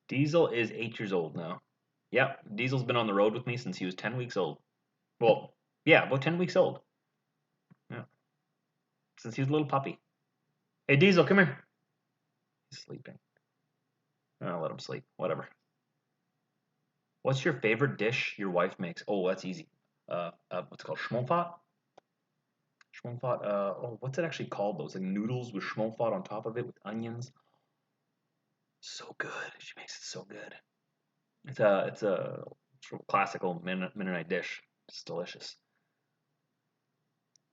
Diesel is 8 years old now. Yep, Diesel's been on the road with me since he was 10 weeks old. Well, yeah, about 10 weeks old. Yeah, since he was a little puppy. Hey, Diesel, come here. He's sleeping. I'll let him sleep. Whatever. What's your favorite dish your wife makes? Oh, that's easy. What's it called? Schmonfat? Schmonfat. What's it actually called? Those like noodles with schmonfat on top of it with onions. So good. She makes it so good. It's a sort of classical Mennonite dish. It's delicious.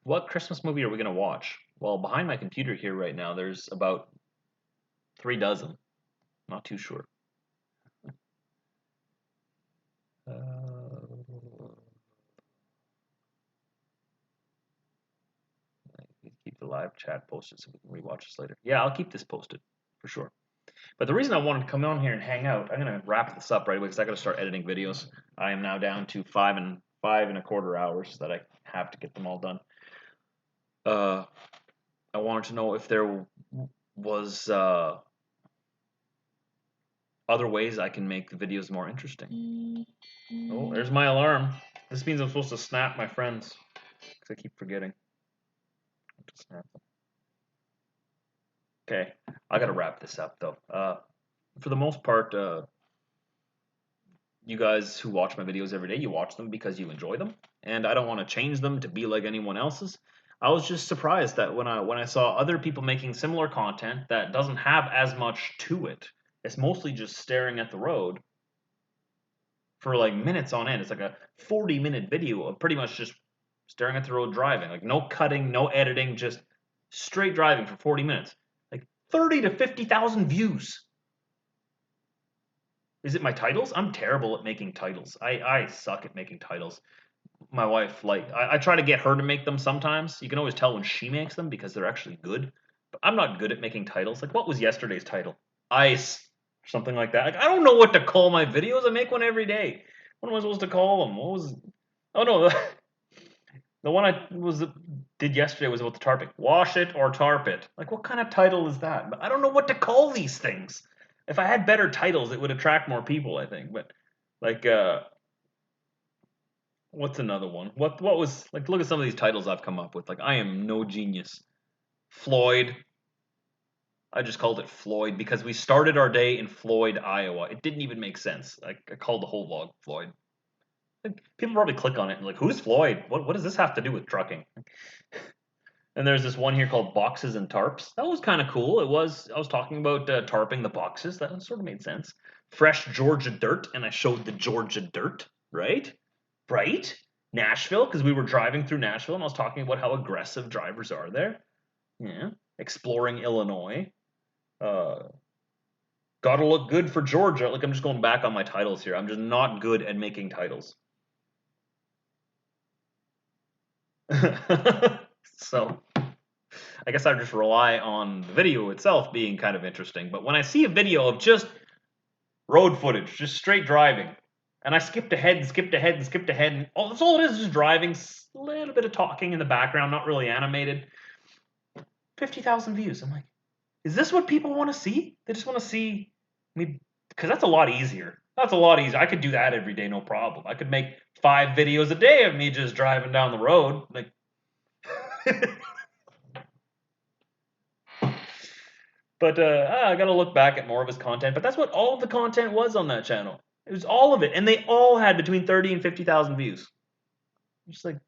What Christmas movie are we gonna watch? Well, behind my computer here right now, there's about 3 dozen. Not too sure. Keep the live chat posted so we can rewatch this later. Yeah, I'll keep this posted for sure. But the reason I wanted to come on here and hang out, I'm gonna wrap this up right away because I gotta start editing videos. I am now down to 5 and a quarter hours that I have to get them all done. I wanted to know if there was other ways I can make the videos more interesting. Oh, there's my alarm. This means I'm supposed to snap my friends because I keep forgetting to snap them. Okay, I gotta wrap this up though. For the most part, you guys who watch my videos every day, you watch them because you enjoy them, and I don't want to change them to be like anyone else's. I was just surprised that when I saw other people making similar content that doesn't have as much to it, it's mostly just staring at the road for like minutes on end. It's like a 40-minute video of pretty much just staring at the road driving, like no cutting, no editing, just straight driving for 40 minutes. Like 30 to 50,000 views. Is it my titles? I'm terrible at making titles. I suck at making titles. My wife, like, I try to get her to make them sometimes. You can always tell when she makes them because they're actually good. But I'm not good at making titles. Like, what was yesterday's title? Ice. Or something like that. Like, I don't know what to call my videos. I make one every day. What am I supposed to call them? What was... Oh, no. The one did yesterday was about the tarping. Wash it or tarp it. Like, what kind of title is that? But I don't know what to call these things. If I had better titles, it would attract more people, I think. But like, what's another one? What was like? Look at some of these titles I've come up with. Like, I am no genius. Floyd. I just called it Floyd because we started our day in Floyd, Iowa. It didn't even make sense. I called the whole vlog Floyd. Like, people probably click on it and like, who's Floyd? What does this have to do with trucking? And there's this one here called Boxes and Tarps. That was kind of cool. I was talking about tarping the boxes. That sort of made sense. Fresh Georgia dirt, and I showed the Georgia dirt, right? Right? Nashville, because we were driving through Nashville, and I was talking about how aggressive drivers are there. Yeah. Exploring Illinois. Gotta look good for Georgia. Like, I'm just going back on my titles here. I'm just not good at making titles. So I guess I just rely on the video itself being kind of interesting. But when I see a video of just road footage, just straight driving, and I skipped ahead and skipped ahead and skipped ahead, and that's all it is driving, a little bit of talking in the background, not really animated. 50,000 views. I'm like, is this what people want to see? They just want to see me, because that's a lot easier. That's a lot easier. I could do that every day, no problem. I could make 5 videos a day of me just driving down the road, like. But I gotta look back at more of his content. But that's what all of the content was on that channel. It was all of it, and they all had between 30 and 50,000 views. I'm just like,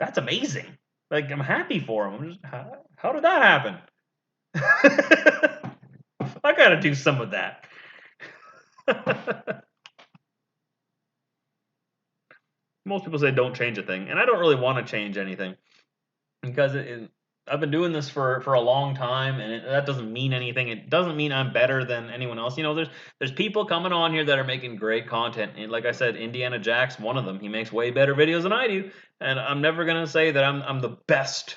that's amazing. Like, I'm happy for him. I'm just, how did that happen? I gotta do some of that. Most people say don't change a thing, and I don't really want to change anything because I've been doing this for a long time, and that doesn't mean anything. It doesn't mean I'm better than anyone else. You know, there's people coming on here that are making great content, and like I said, Indiana Jack's one of them. He makes way better videos than I do, and I'm never gonna say that I'm the best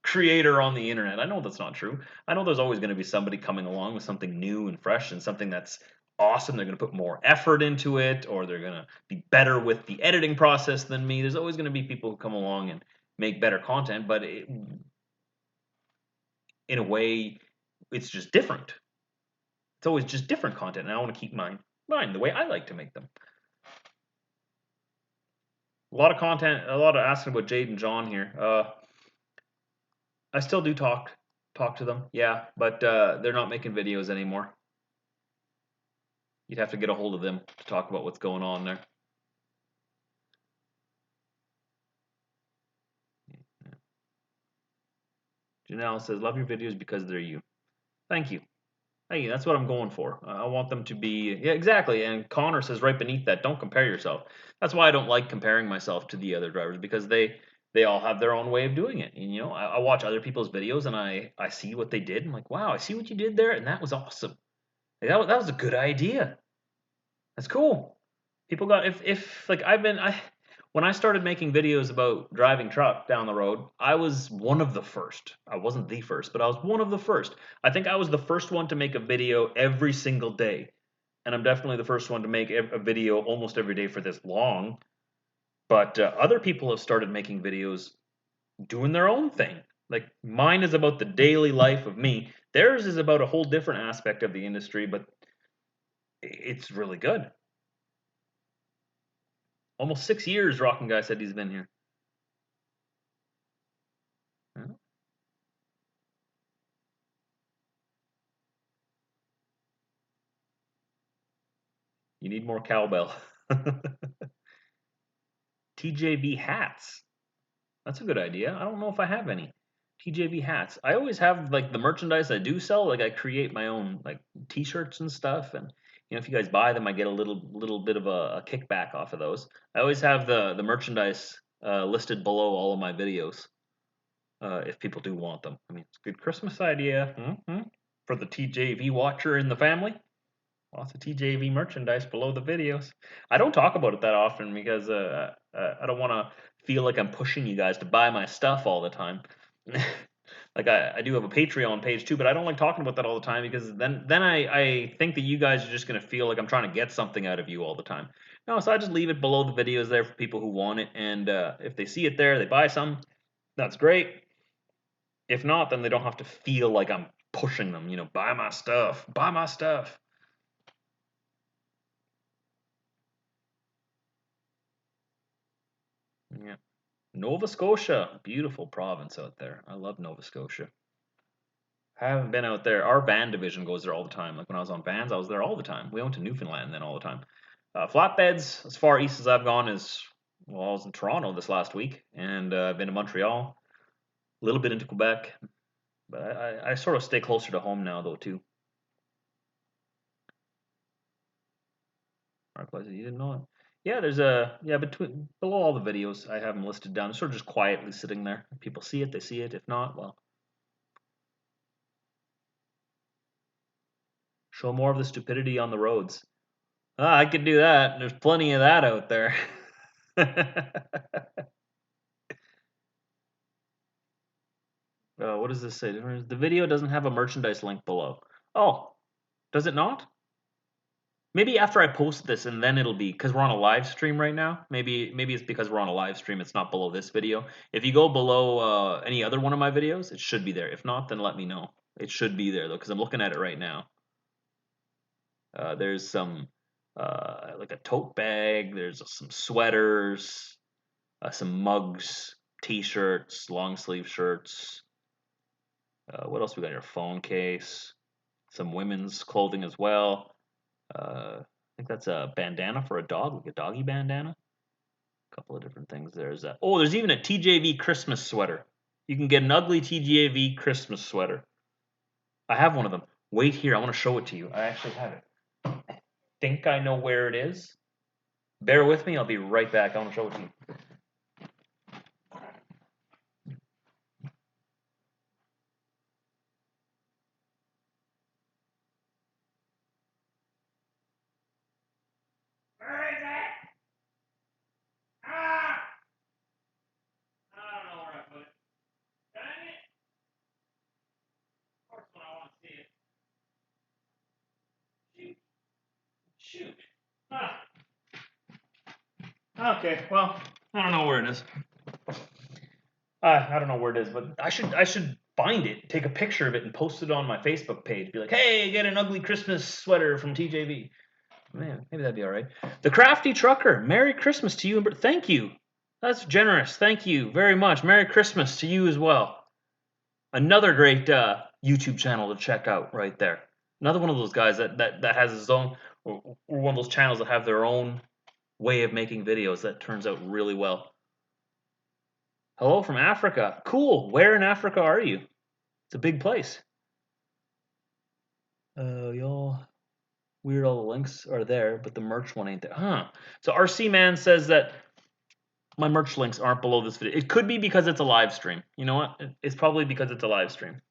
creator on the internet. I know that's not true. I know there's always going to be somebody coming along with something new and fresh and something that's awesome. They're going to put more effort into it, or they're going to be better with the editing process than me. There's always going to be people who come along and make better content, but in a way, it's just different. It's always just different content, and I want to keep mine the way I like to make them. A lot of content, a lot of asking about Jade and John here. I still do talk to them, yeah, but they're not making videos anymore. You'd have to get a hold of them to talk about what's going on there. Janelle says, love your videos because they're you. Thank you. Hey, that's what I'm going for. I want them to be, yeah, exactly. And Connor says right beneath that, don't compare yourself. That's why I don't like comparing myself to the other drivers because they all have their own way of doing it. And, you know, I watch other people's videos and I see what they did. I'm like, wow, I see what you did there, and that was awesome. Like, that was a good idea. That's cool. People got if like I when I started making videos about driving truck down the road, I was one of the first. I wasn't the first, but I was one of the first. I think I was the first one to make a video every single day, and I'm definitely the first one to make a video almost every day for this long. But other people have started making videos doing their own thing. Like mine is about the daily life of me. Theirs is about a whole different aspect of the industry, but it's really good. Almost 6 years, Rockin' Guy said he's been here. Yeah. You need more cowbell. TJV hats. That's a good idea. I don't know if I have any. TJV hats. I always have like the merchandise I do sell. Like I create my own like T-shirts and stuff, and you know if you guys buy them, I get a little bit of a kickback off of those. I always have the merchandise listed below all of my videos if people do want them. I mean, it's a good Christmas idea for the TJV watcher in the family. Lots of TJV merchandise below the videos. I don't talk about it that often because I don't want to feel like I'm pushing you guys to buy my stuff all the time. Like I do have a Patreon page too, but I don't like talking about that all the time because then I think that you guys are just gonna feel like I'm trying to get something out of you all the time. No, so I just leave it below the videos there for people who want it, and if they see it there, they buy some. That's great. If not, then they don't have to feel like I'm pushing them. You know, buy my stuff, buy my stuff. Yeah. Nova Scotia, beautiful province out there. I love Nova Scotia. I haven't been out there. Our van division goes there all the time. Like when I was on vans, I was there all the time. We went to Newfoundland then all the time. Flatbeds, as far east as I've gone is, well, I was in Toronto this last week, and I've been to Montreal, a little bit into Quebec, but I sort of stay closer to home now though too. Mark, you didn't know it. Yeah, there's a yeah between below all the videos I have them listed down. They're sort of just quietly sitting there. If people see it, they see it. If not, well, show more of the stupidity on the roads. Ah, I could do that. There's plenty of that out there. What does this say? The video doesn't have a merchandise link below. Oh, does it not? Maybe after I post this and then it'll be because we're on a live stream right now. Maybe it's because we're on a live stream. It's not below this video. If you go below any other one of my videos, it should be there. If not, then let me know. It should be there though because I'm looking at it right now. There's some like a tote bag. There's some sweaters, some mugs, t-shirts, long sleeve shirts. What else we got here? Phone case, some women's clothing as well. I think that's a bandana for a dog, like a doggy bandana. A couple of different things. There's even a TJV Christmas sweater. You can get an ugly TJV Christmas sweater. I have one of them. Wait here, I want to show it to you. I actually have it. I think I know where it is. Bear with me, I'll be right back. I want to show it to you. Where is it? Ah! I don't know where I put it. Dang it! Of course, when I want to see it. Shoot. Shoot. Ah. Okay, well, I don't know where it is. I don't know where it is, but I should find it, take a picture of it, and post it on my Facebook page. Be like, hey, get an ugly Christmas sweater from TJV. Man, maybe that'd be all right. The Crafty Trucker, Merry Christmas to you. Thank you. That's generous. Thank you very much. Merry Christmas to you as well. Another great YouTube channel to check out right there. Another one of those guys that has his own, or one of those channels that have their own way of making videos that turns out really well. Hello from Africa. Cool. Where in Africa are you? It's a big place. Y'all, weird, all the links are there, but the merch one ain't there. Huh. So RC Man says that my merch links aren't below this video. It could be because it's a live stream. You know what? It's probably because it's a live stream.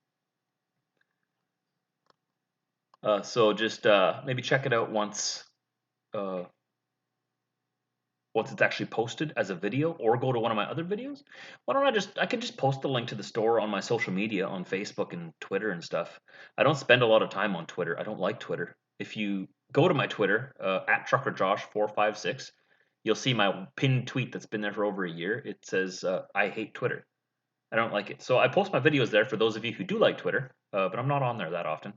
So just maybe check it out once it's actually posted as a video, or go to one of my other videos. Why don't I could just post the link to the store on my social media on Facebook and Twitter and stuff. I don't spend a lot of time on Twitter. I don't like Twitter. If you go to my Twitter, at TruckerJosh456, you'll see my pinned tweet that's been there for over a year. It says, I hate Twitter. I don't like it. So I post my videos there for those of you who do like Twitter, but I'm not on there that often.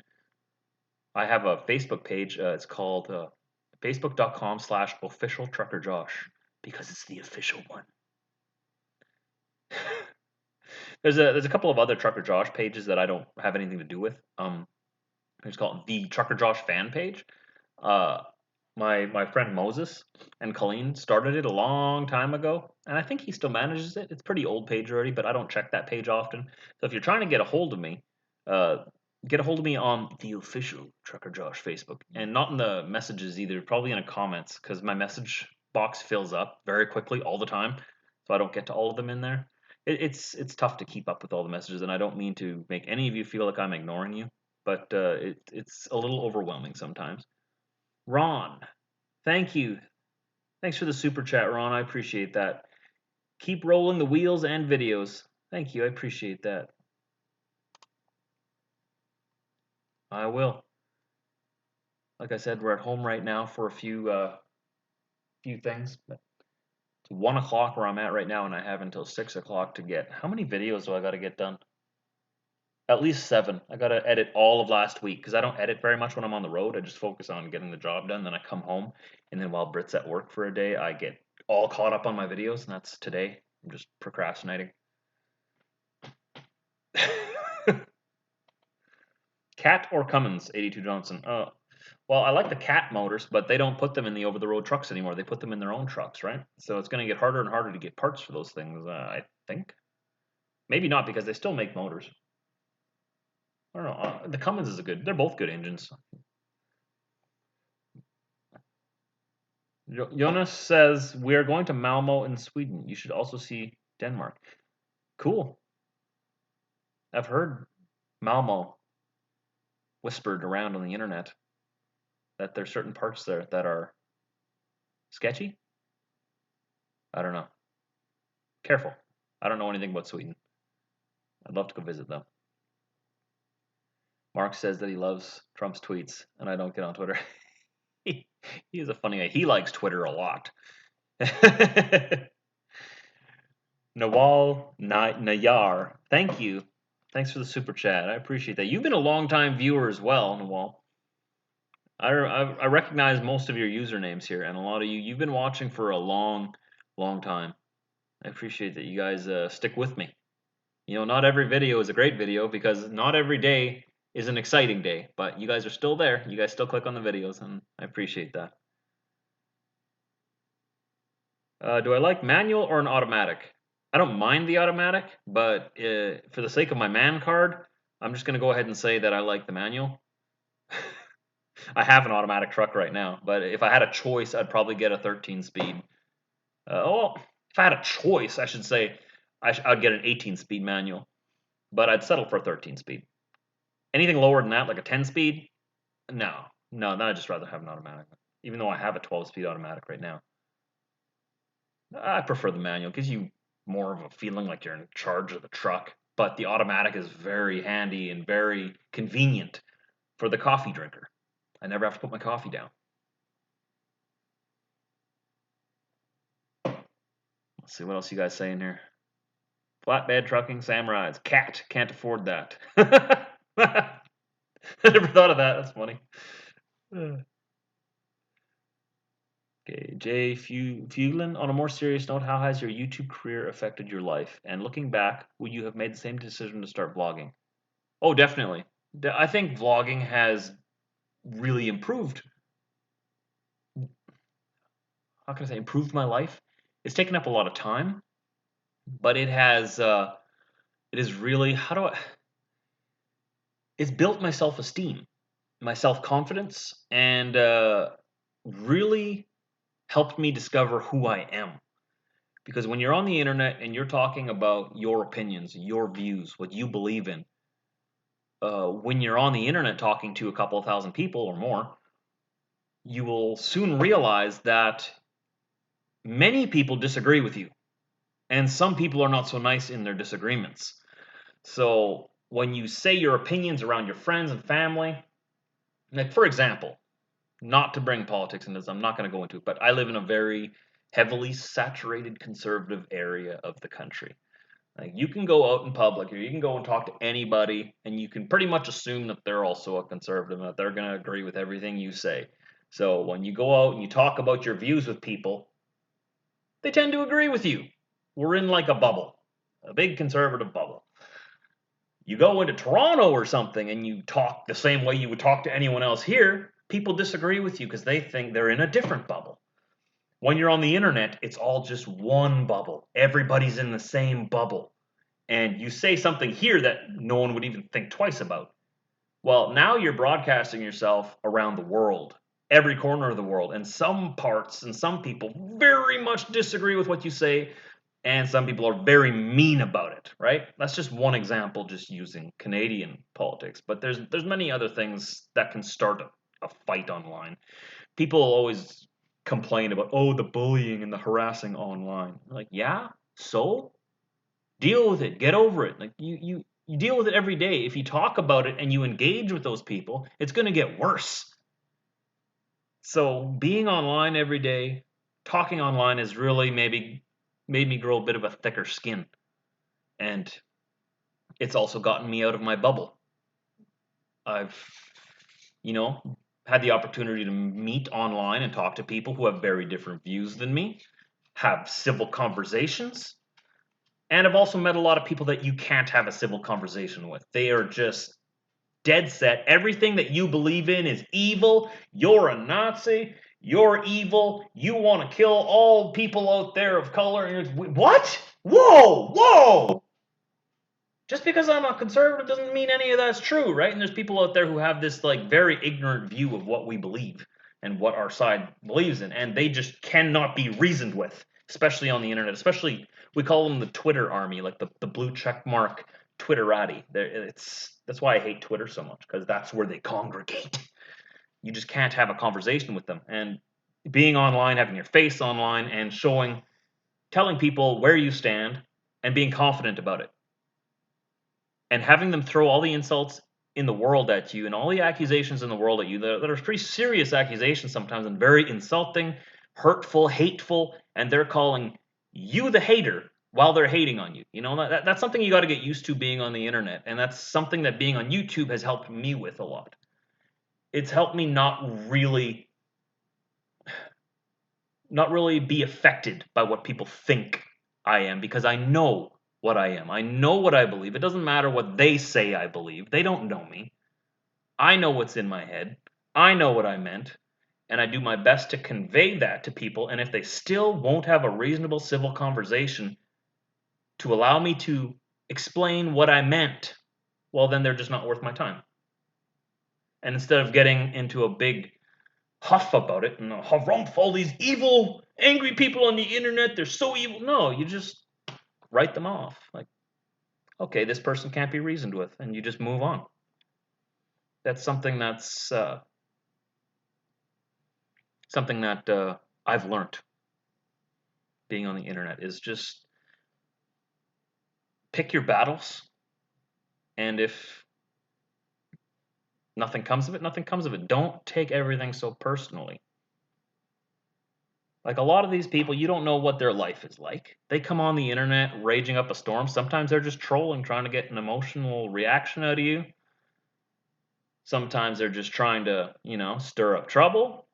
I have a Facebook page. It's called facebook.com/officialtruckerjosh, because it's the official one. There's a couple of other Trucker Josh pages that I don't have anything to do with. It's called the Trucker Josh fan page. Uh, my friend Moses and Colleen started it a long time ago, and I think he still manages it. It's a pretty old page already, but I don't check that page often. So if you're trying to get a hold of me, get a hold of me on the official Trucker Josh Facebook, and not in the messages either. Probably in the comments, because my message box fills up very quickly all the time, so I don't get to all of them in there. It's tough to keep up with all the messages, and I don't mean to make any of you feel like I'm ignoring you, but it's a little overwhelming sometimes. Ron, thank you. Thanks for the super chat, Ron. I appreciate that. Keep rolling the wheels and videos. Thank you. I appreciate that. I will. Like I said, we're at home right now for a few things. But it's 1 o'clock where I'm at right now, and I have until 6 o'clock to get. How many videos do I got to get done? At least 7. I got to edit all of last week, because I don't edit very much when I'm on the road. I just focus on getting the job done. Then I come home, and then while Britt's at work for a day, I get all caught up on my videos, and that's today. I'm just procrastinating. Cat or Cummins, 82 Johnson. Well, I like the Cat motors, but they don't put them in the over-the-road trucks anymore. They put them in their own trucks, right? So it's going to get harder and harder to get parts for those things, I think. Maybe not, because they still make motors. I don't know. The Cummins is they're both good engines. Jonas says, we are going to Malmo in Sweden. You should also see Denmark. Cool. I've heard Malmo whispered around on the internet that there's certain parts there that are sketchy. I don't know. Careful. I don't know anything about Sweden. I'd love to go visit them. Mark says that he loves Trump's tweets, and I don't get on Twitter. He is a funny guy. He likes Twitter a lot. Nawal Nayar, thank you. Thanks for the super chat. I appreciate that. You've been a long-time viewer as well, Nawal. I recognize most of your usernames here, and a lot of you've been watching for a long, long time. I appreciate that you guys stick with me. You know, not every video is a great video, because not every day is an exciting day, but you guys are still there. You guys still click on the videos, and I appreciate that. Do I like manual or an automatic? I don't mind the automatic, but for the sake of my man card, I'm just going to go ahead and say that I like the manual. I have an automatic truck right now, but if I had a choice, I'd probably get a 13-speed. If I had a choice, I should say I'd get an 18-speed manual, but I'd settle for a 13-speed. Anything lower than that, like a 10-speed, no, then I'd just rather have an automatic, even though I have a 12-speed automatic right now. I prefer the manual. It gives you more of a feeling like you're in charge of the truck, but the automatic is very handy and very convenient for the coffee drinker. I never have to put my coffee down. Let's see what else you guys say in here. Flatbed trucking, Sam rides. Cat, can't afford that. I never thought of that. That's funny. Okay, Jay Fuglin, on a more serious note, how has your YouTube career affected your life? And looking back, would you have made the same decision to start vlogging? Oh, definitely. I think vlogging has really improved. How can I say improved my life? It's taken up a lot of time, but it has really, it's built my self-esteem. my self-confidence, and really helped me discover who I am. Because when you're on the internet and you're talking about your opinions, your views, what you believe in, when you're on the internet talking to a couple of thousand people or more, you will soon realize that many people disagree with you, and some people are not so nice in their disagreements. So when you say your opinions around your friends and family, like for example, not to bring politics into this, I'm not going to go into it, but I live in a very heavily saturated conservative area of the country. Like you can go out in public or you can go and talk to anybody and you can pretty much assume that they're also a conservative and that they're going to agree with everything you say. So when you go out and you talk about your views with people, they tend to agree with you. We're in like a bubble, a big conservative bubble. You go into Toronto or something and you talk the same way you would talk to anyone else here, people disagree with you because they think they're in a different bubble. When you're on the internet, it's all just one bubble. Everybody's in the same bubble. And you say something here that no one would even think twice about. Well, now you're broadcasting yourself around the world, every corner of the world, and some parts and some people very much disagree with what you say, and some people are very mean about it, right? That's just one example, just using Canadian politics, but there's many other things that can start a fight online. People always complain about, oh, the bullying and the harassing online. Like, yeah, so deal with it, get over it. Like you deal with it every day. If you talk about it and you engage with those people, it's going to get worse. So being online every day, talking online has really maybe made me grow a bit of a thicker skin. And it's also gotten me out of my bubble. I've, you know, had the opportunity to meet online and talk to people who have very different views than me, have civil conversations, and I've also met a lot of people that you can't have a civil conversation with. They are just dead set. Everything that you believe in is evil. You're a Nazi. You're evil. You want to kill all people out there of color. And you're, what? Whoa, whoa. Just because I'm a conservative doesn't mean any of that's true, right? And there's people out there who have this like very ignorant view of what we believe and what our side believes in, and they just cannot be reasoned with, especially on the internet. Especially, we call them the Twitter army, like the blue check mark Twitterati. That's why I hate Twitter so much, because that's where they congregate. You just can't have a conversation with them, and being online, having your face online, and telling people where you stand, and being confident about it, and having them throw all the insults in the world at you and all the accusations in the world at you that are pretty serious accusations sometimes and very insulting, hurtful, hateful, and they're calling you the hater while they're hating on you. You know, that's something you got to get used to being on the internet, and that's something that being on YouTube has helped me with a lot. It's helped me not really be affected by what people think I am, because I know what I am. I know what I believe. It doesn't matter what they say I believe. They don't know me. I know what's in my head. I know what I meant. And I do my best to convey that to people. And if they still won't have a reasonable civil conversation to allow me to explain what I meant, well, then they're just not worth my time. And instead of getting into a big huff about it and harumph all these evil, angry people on the internet, they're so evil. No, you just write them off. Like, okay, this person can't be reasoned with, and you just move on. That's something that I've learned being on the internet, is just pick your battles, and if nothing comes of it, nothing comes of it. Don't take everything so personally. Like a lot of these people, you don't know what their life is like. They come on the internet raging up a storm. Sometimes they're just trolling, trying to get an emotional reaction out of you. Sometimes they're just trying to, stir up trouble.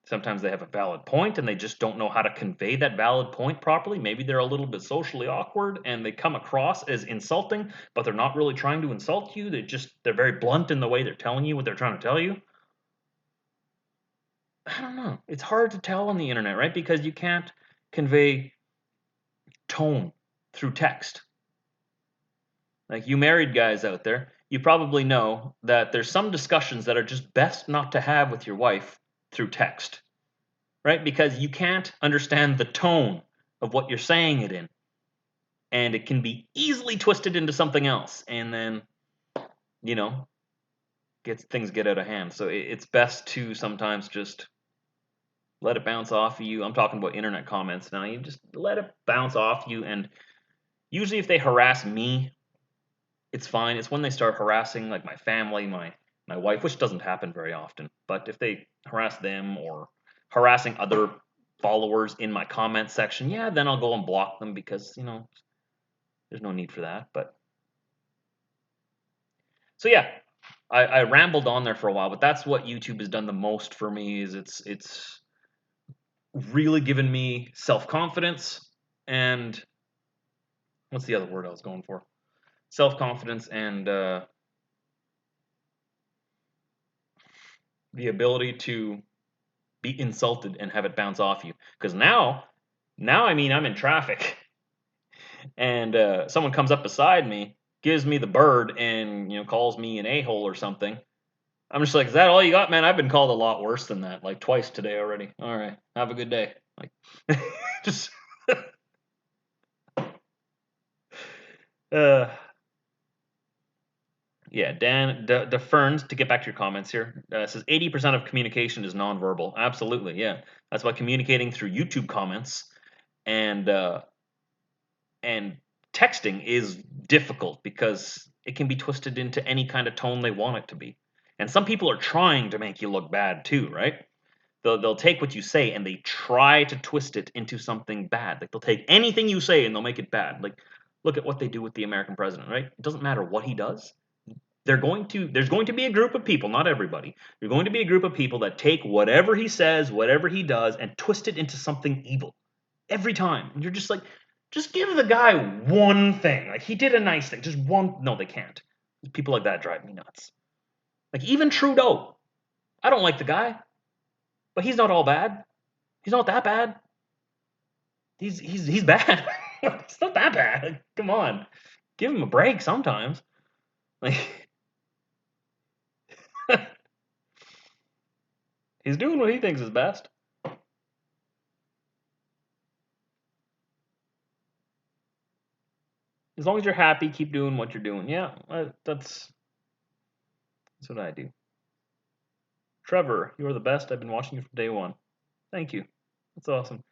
Sometimes they have a valid point and they just don't know how to convey that valid point properly. Maybe they're a little bit socially awkward and they come across as insulting, but they're not really trying to insult you. They're very blunt in the way they're telling you what they're trying to tell you. I don't know. It's hard to tell on the internet, right? Because you can't convey tone through text. Like you married guys out there, you probably know that there's some discussions that are just best not to have with your wife through text, right? Because you can't understand the tone of what you're saying it in, and it can be easily twisted into something else, and then, you know, things get out of hand. So it's best to sometimes just let it bounce off of you. I'm talking about internet comments now. You just let it bounce off you, and usually if they harass me, it's fine. It's when they start harassing like my family, my wife, which doesn't happen very often. But if they harass them or harassing other followers in my comment section, yeah, then I'll go and block them because, there's no need for that. But so yeah, I rambled on there for a while, but that's what YouTube has done the most for me is it's really given me self-confidence and what's the other word I was going for? Self-confidence and the ability to be insulted and have it bounce off you. Because now I mean I'm in traffic and someone comes up beside me, gives me the bird, and calls me an a-hole or something. I'm just like, is that all you got, man? I've been called a lot worse than that, like twice today already. All right, have a good day. Like, just uh, yeah. Dan DeFerns, to get back to your comments here, says 80% of communication is nonverbal. Absolutely, yeah. That's why communicating through YouTube comments and and texting is difficult because it can be twisted into any kind of tone they want it to be. And some people are trying to make you look bad too, right? They'll take what you say and they try to twist it into something bad. Like they'll take anything you say and they'll make it bad. Like look at what they do with the American president, right? It doesn't matter what he does. There's going to be a group of people, not everybody. There's going to be a group of people that take whatever he says, whatever he does, and twist it into something evil every time. And you're just like, just give the guy one thing. Like he did a nice thing. Just one. No, they can't. People like that drive me nuts. Like even Trudeau. I don't like the guy, but he's not all bad. He's not that bad. He's bad. It's not that bad. Like, come on, give him a break sometimes. Like he's doing what he thinks is best. As long as you're happy, keep doing what you're doing. Yeah, that's what I do. Trevor, you are the best. I've been watching you from day one. Thank you. That's awesome.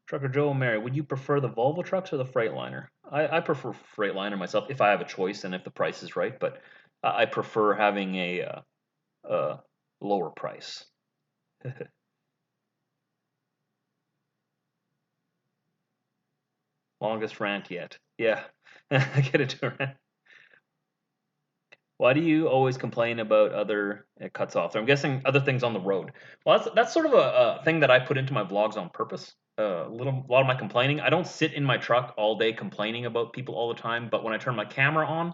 Trucker Joe and Mary, would you prefer the Volvo trucks or the Freightliner? I prefer Freightliner myself if I have a choice and if the price is right, but I prefer having a lower price. Longest rant yet. Yeah, I get it to rant. Why do you always complain about other it cuts off? I'm guessing other things on the road. Well, that's sort of a thing that I put into my vlogs on purpose. A lot of my complaining. I don't sit in my truck all day complaining about people all the time, but when I turn my camera on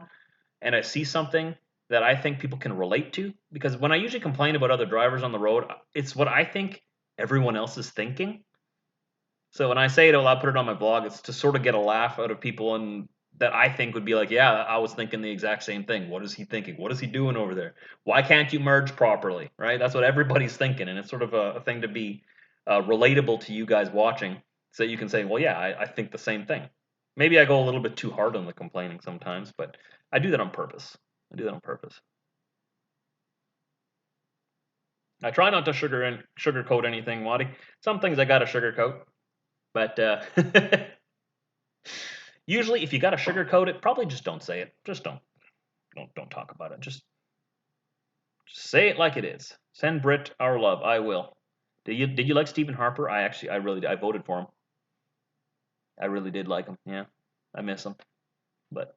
and I see something that I think people can relate to, because when I usually complain about other drivers on the road, it's what I think everyone else is thinking. So when I say it, I'll put it on my blog. It's to sort of get a laugh out of people and that I think would be like, yeah, I was thinking the exact same thing. What is he thinking? What is he doing over there? Why can't you merge properly? Right? That's what everybody's thinking, and it's sort of a thing to be relatable to you guys watching, so you can say, well, yeah, I think the same thing. Maybe I go a little bit too hard on the complaining sometimes, but I do that on purpose. I do that on purpose. I try not to sugarcoat anything, Waddy. Some things I gotta sugarcoat, but usually, if you got to sugarcoat it, probably just don't say it. Just don't talk about it. Just say it like it is. Send Britt our love. I will. Did you like Stephen Harper? I really did. I voted for him. I really did like him. Yeah, I miss him. But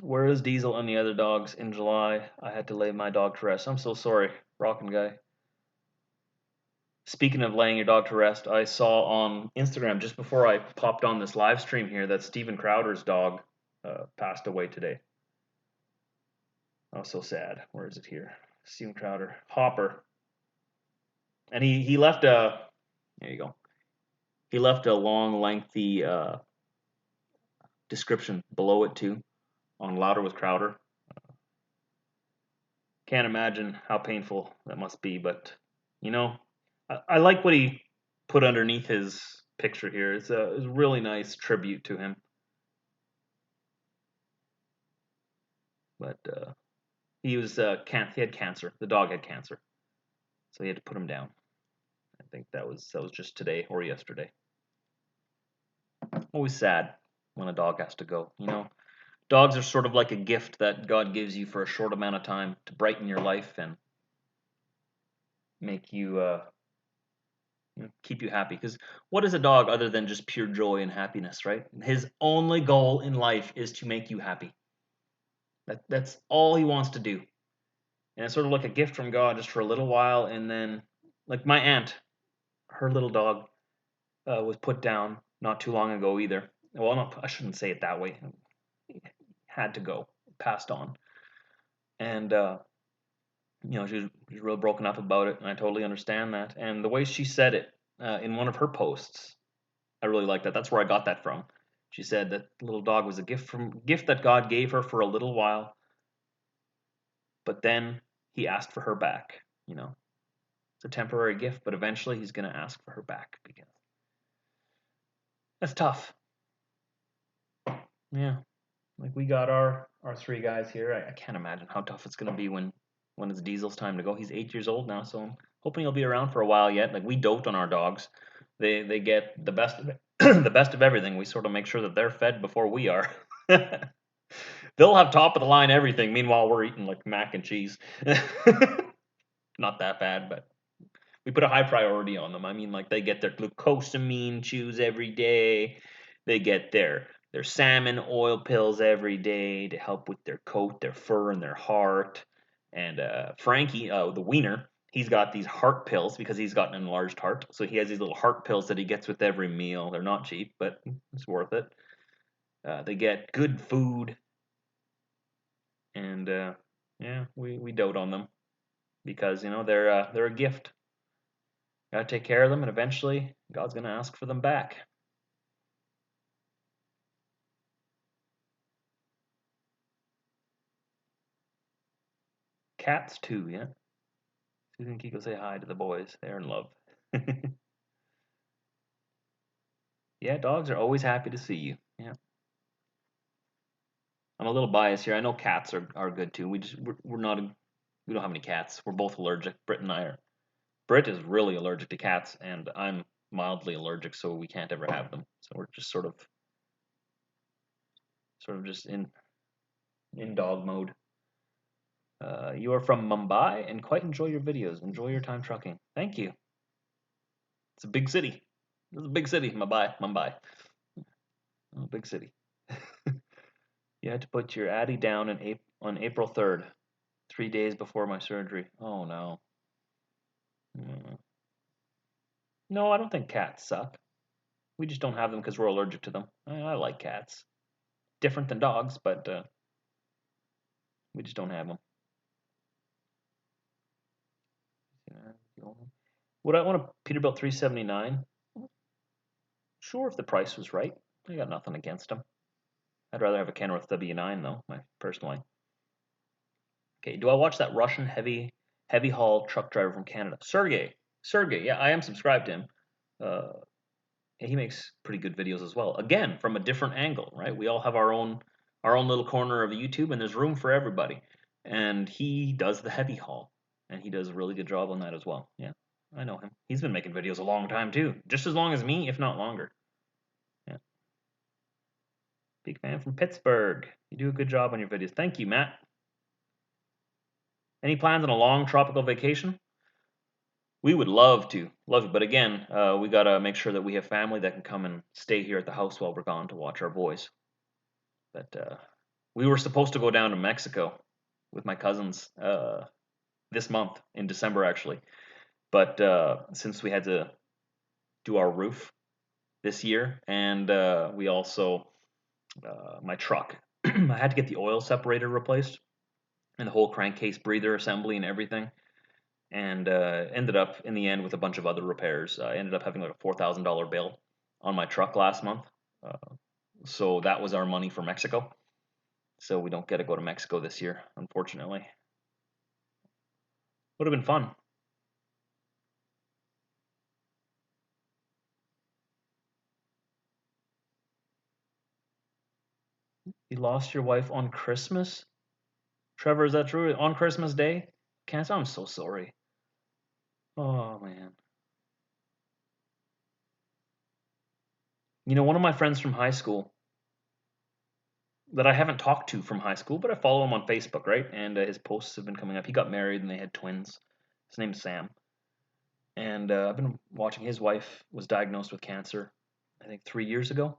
where is Diesel and the other dogs? In July, I had to lay my dog to rest. I'm so sorry, Rockin' Guy. Speaking of laying your dog to rest, I saw on Instagram just before I popped on this live stream here that Steven Crowder's dog passed away today. Oh, so sad. Where is it here? Steven Crowder. Hopper. And he left there you go. He left a long, lengthy description below it too, on Louder with Crowder. Can't imagine how painful that must be, but you know, I like what he put underneath his picture here. It's a really nice tribute to him. But he had cancer. The dog had cancer, so he had to put him down. I think that was just today or yesterday. Always sad when a dog has to go. You know, dogs are sort of like a gift that God gives you for a short amount of time to brighten your life and make you keep you happy. Because what is a dog other than just pure joy and happiness, right? His only goal in life is to make you happy. That's all he wants to do. And it's sort of like a gift from God just for a little while. And then, like my aunt, her little dog was put down not too long ago either. Well, no, I shouldn't say it that way. He had to go, passed on. And, she was real broken up about it. And I totally understand that. And the way she said it in one of her posts, I really like that. That's where I got that from. She said that the little dog was a gift that God gave her for a little while, but then he asked for her back. You know, it's a temporary gift, but eventually he's going to ask for her back because that's tough. Yeah, like we got our three guys here. I can't imagine how tough it's going to be when it's Diesel's time to go. He's 8 years old now, so I'm hoping he'll be around for a while yet. Like we dote on our dogs. They get the best of it, the best of everything. We sort of make sure that they're fed before we are. They'll have top of the line everything. Meanwhile, we're eating like mac and cheese. Not that bad, but we put a high priority on them. I mean, like they get their glucosamine chews every day. They get their salmon oil pills every day to help with their coat, their fur, and their heart. And Frankie, the wiener, he's got these heart pills because he's got an enlarged heart. So he has these little heart pills that he gets with every meal. They're not cheap, but it's worth it. They get good food, and yeah, we dote on them because they're a gift. Gotta take care of them, and eventually God's gonna ask for them back. Cats too, yeah. Susan and Kiko say hi to the boys. They're in love. Yeah, dogs are always happy to see you. Yeah. I'm a little biased here. I know cats are good too. We're not we don't have any cats. We're both allergic. Britt and I are. Britt is really allergic to cats, and I'm mildly allergic, so we can't ever have them. So we're just sort of just in dog mode. You are from Mumbai and quite enjoy your videos. Enjoy your time trucking. Thank you. It's a big city. It's a big city, Mumbai. Oh, big city. You had to put your Addy down on April 3rd, 3 days before my surgery. Oh no. No, I don't think cats suck. We just don't have them because we're allergic to them. I like cats. Different than dogs, but we just don't have them. Would I want a Peterbilt 379? Sure, if the price was right. I got nothing against them. I'd rather have a Kenworth W9 though, personally. Okay, do I watch that Russian heavy haul truck driver from Canada? Sergey, yeah, I am subscribed to him. He makes pretty good videos as well. Again, from a different angle, right? We all have our own little corner of YouTube, and there's room for everybody. And he does the heavy haul, and he does a really good job on that as well. Yeah, I know him. He's been making videos a long time too, just as long as me, if not longer. Yeah. Big fan from Pittsburgh. You do a good job on your videos. Thank you, Matt. Any plans on a long tropical vacation? We would love to, but again, we gotta make sure that we have family that can come and stay here at the house while we're gone to watch our boys. But we were supposed to go down to Mexico with my cousins this month in December, actually. But since we had to do our roof this year, and we also my truck, I had to get the oil separator replaced and the whole crankcase breather assembly and everything. And ended up in the end with a bunch of other repairs. I ended up having like a $4,000 bill on my truck last month. So that was our money for Mexico. So we don't get to go to Mexico this year, unfortunately. Would have been fun. You lost your wife on Christmas? Trevor, is that true? On Christmas Day? Cancer? I'm so sorry. Oh, man. You know, one of my friends from high school that I haven't talked to from high school, but I follow him on Facebook, right? And his posts have been coming up. He got married and they had twins. His name's Sam. And I've been watching. His wife was diagnosed with cancer, I think 3 years ago.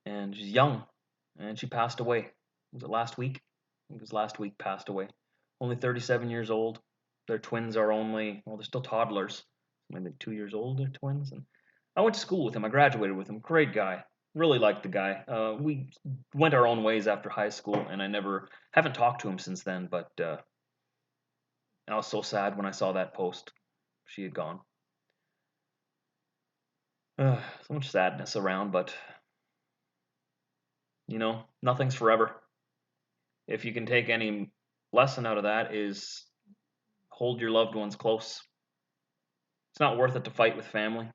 And she's young. And she passed away. Was it last week? I think it was last week, passed away. Only 37 years old. Their twins are only, well, they're still toddlers. Maybe 2 years old, they're twins. And I went to school with him. I graduated with him. Great guy. Really liked the guy. We went our own ways after high school, and I haven't talked to him since then, but I was so sad when I saw that post. She had gone. So much sadness around, but, you know, nothing's forever. If you can take any lesson out of that is hold your loved ones close. It's not worth it to fight with family.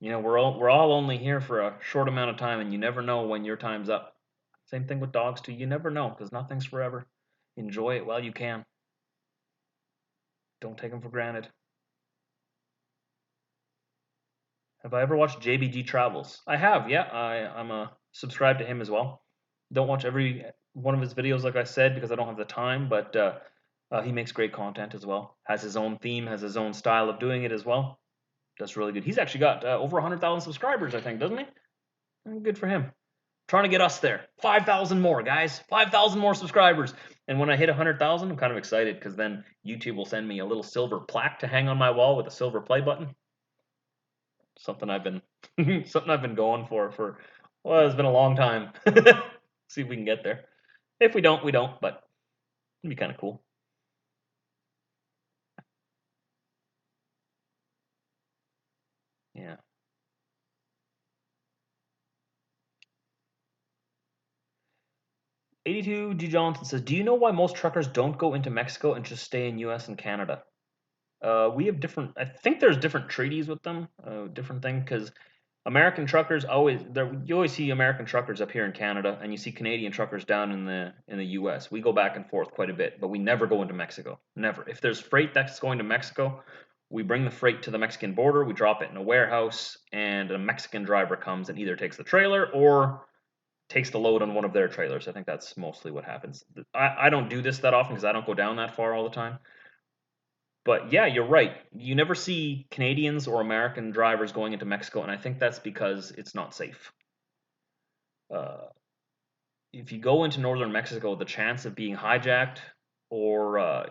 You know, we're all only here for a short amount of time, and you never know when your time's up. Same thing with dogs too. You never know because nothing's forever. Enjoy it while you can. Don't take them for granted. Have I ever watched JBG Travels? I have. Yeah, I'm subscribed to him as well. Don't watch every one of his videos, like I said, because I don't have the time. But he makes great content as well. Has his own theme, has his own style of doing it as well. That's really good. He's actually got over 100,000 subscribers, I think, doesn't he? Good for him. Trying to get us there. 5,000 more, guys. 5,000 more subscribers. And when I hit 100,000, I'm kind of excited because then YouTube will send me a little silver plaque to hang on my wall with a silver play button. Something I've been going for well, it's been a long time. See if we can get there. If we don't, we don't, but it'd be kind of cool. Yeah. '82 G Johnson says, "Do you know why most truckers don't go into Mexico and just stay in U.S. and Canada?" We have different. I think there's different treaties with them. Different thing because American truckers always there. You always see American truckers up here in Canada, and you see Canadian truckers down in the U.S. We go back and forth quite a bit, but we never go into Mexico. Never. If there's freight that's going to Mexico, we bring the freight to the Mexican border. We drop it in a warehouse, and a Mexican driver comes and either takes the trailer or takes the load on one of their trailers. I think that's mostly what happens. I don't do this that often because I don't go down that far all the time. But yeah, you're right. You never see Canadians or American drivers going into Mexico, and I think that's because it's not safe. Uh, if you go into northern Mexico, the chance of being hijacked or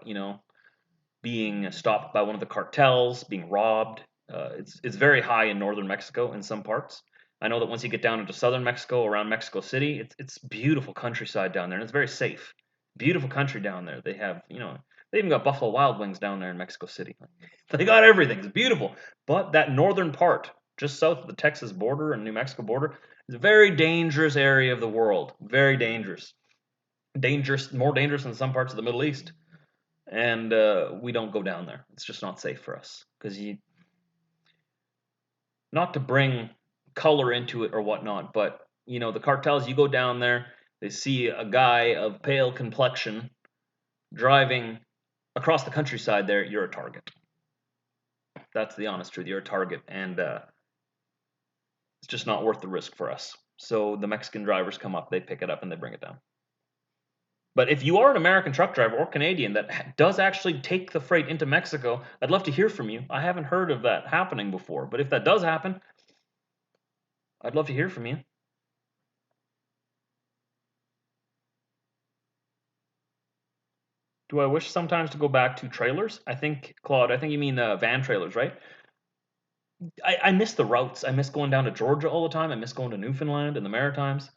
being stopped by one of the cartels, being robbed, it's very high in northern Mexico in some parts. I know that once you get down into southern Mexico, around Mexico City, it's beautiful countryside down there, and it's very safe. Beautiful country down there. They have, they even got Buffalo Wild Wings down there in Mexico City. They got everything. It's beautiful. But that northern part, just south of the Texas border and New Mexico border, is a very dangerous area of the world. Very dangerous. Dangerous, more dangerous than some parts of the Middle East. And we don't go down there. It's just not safe for us because not to bring color into it or whatnot, but the cartels. You go down there, they see a guy of pale complexion driving across the countryside. There, you're a target. That's the honest truth. You're a target, and it's just not worth the risk for us. So the Mexican drivers come up, they pick it up, and they bring it down. But if you are an American truck driver or Canadian that does actually take the freight into Mexico, I'd love to hear from you. I haven't heard of that happening before, but if that does happen, I'd love to hear from you. Do I wish sometimes to go back to trailers? I think, Claude, I think you mean van trailers, right? I miss the routes. I miss going down to Georgia all the time. I miss going to Newfoundland and the Maritimes.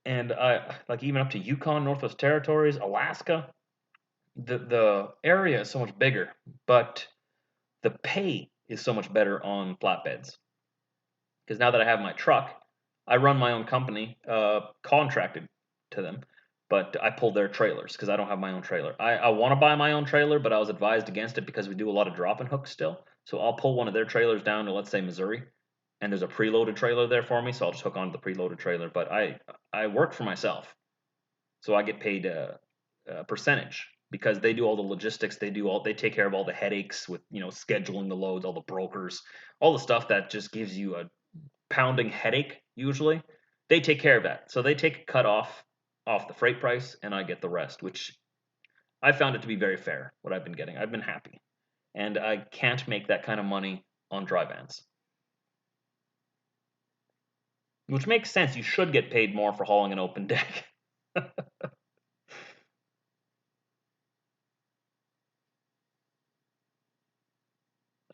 And I like even up to Yukon, Northwest Territories, Alaska. The area is so much bigger, but the pay is so much better on flatbeds because now that I have my truck, I run my own company, contracted to them, but I pull their trailers because I don't have my own trailer. I want to buy my own trailer, but I was advised against it because we do a lot of drop and hooks still. So I'll pull one of their trailers down to, let's say, Missouri, and there's a preloaded trailer there for me, so I'll just hook onto the preloaded trailer. But I work for myself, so I get paid a percentage because they do all the logistics. They take care of all the headaches with scheduling the loads, all the brokers, all the stuff that just gives you a pounding headache. Usually, they take care of that. So they take a cut off the freight price, and I get the rest, which I found it to be very fair. What I've been getting, I've been happy, and I can't make that kind of money on dry vans. Which makes sense. You should get paid more for hauling an open deck.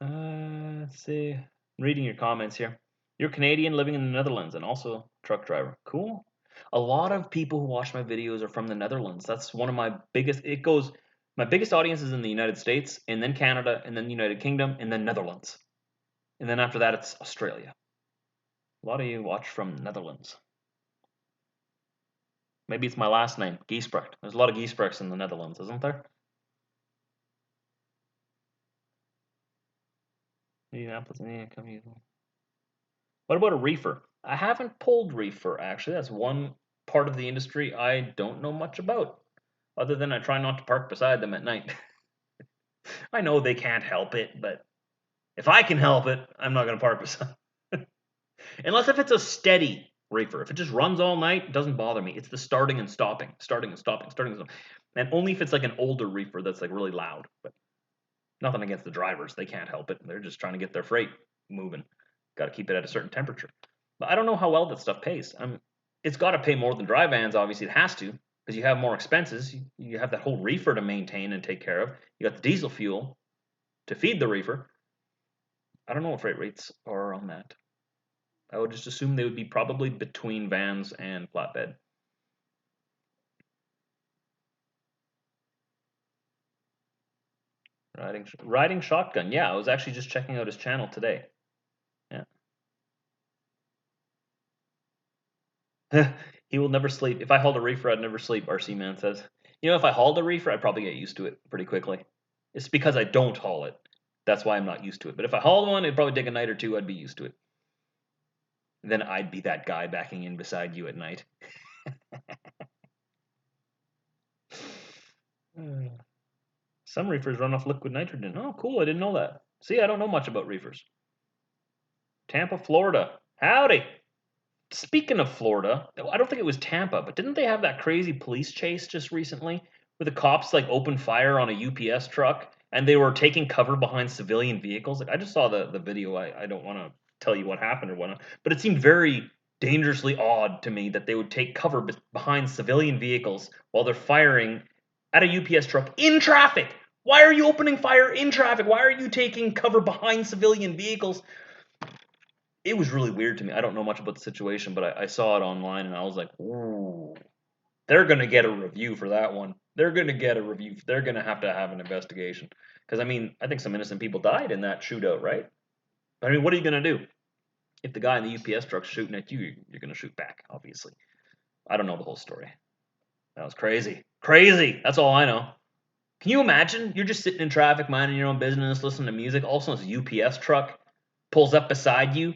Let's see. I'm reading your comments here. You're Canadian living in the Netherlands and also truck driver. Cool. A lot of people who watch my videos are from the Netherlands. That's one of my biggest. My biggest audience is in the United States, and then Canada, and then the United Kingdom, and then Netherlands. And then after that, it's Australia. A lot of you watch from Netherlands. Maybe it's my last name, Giesbrecht. There's a lot of Giesbrechts in the Netherlands, isn't there? What about a reefer? I haven't pulled reefer, actually. That's one part of the industry I don't know much about, other than I try not to park beside them at night. I know they can't help it, but if I can help it, I'm not going to park beside. Unless if it's a steady reefer. If it just runs all night, it doesn't bother me. It's the starting and stopping, starting and stopping, starting and stopping. And only if it's like an older reefer that's like really loud. But nothing against the drivers. They can't help it. They're just trying to get their freight moving. Got to keep it at a certain temperature. But I don't know how well that stuff pays. It's got to pay more than dry vans. Obviously, it has to because you have more expenses. You have that whole reefer to maintain and take care of. You got the diesel fuel to feed the reefer. I don't know what freight rates are on that. I would just assume they would be probably between vans and flatbed. Riding shotgun. Yeah, I was actually just checking out his channel today. Yeah. He will never sleep. If I hauled a reefer, I'd never sleep, RC Man says. If I hauled a reefer, I'd probably get used to it pretty quickly. It's because I don't haul it. That's why I'm not used to it. But if I hauled one, it'd probably take a night or two. I'd be used to it. Then I'd be that guy backing in beside you at night. Some reefers run off liquid nitrogen. Oh, cool. I didn't know that. See, I don't know much about reefers. Tampa, Florida. Howdy. Speaking of Florida, I don't think it was Tampa, but didn't they have that crazy police chase just recently where the cops like opened fire on a UPS truck and they were taking cover behind civilian vehicles? Like I just saw the video. I don't want to tell you what happened or whatnot, but it seemed very dangerously odd to me that they would take cover behind civilian vehicles while they're firing at a UPS truck in traffic. Why are you opening fire in traffic? Why are you taking cover behind civilian vehicles? It was really weird to me. I don't know much about the situation, but I saw it online and I was like, ooh, they're going to get a review for that one. They're going to get a review. They're going to have an investigation. Because, I think some innocent people died in that shootout, right? But, what are you going to do? If the guy in the UPS truck's shooting at you, you're going to shoot back, obviously. I don't know the whole story. That was crazy. Crazy! That's all I know. Can you imagine? You're just sitting in traffic, minding your own business, listening to music. All of a sudden, this UPS truck pulls up beside you,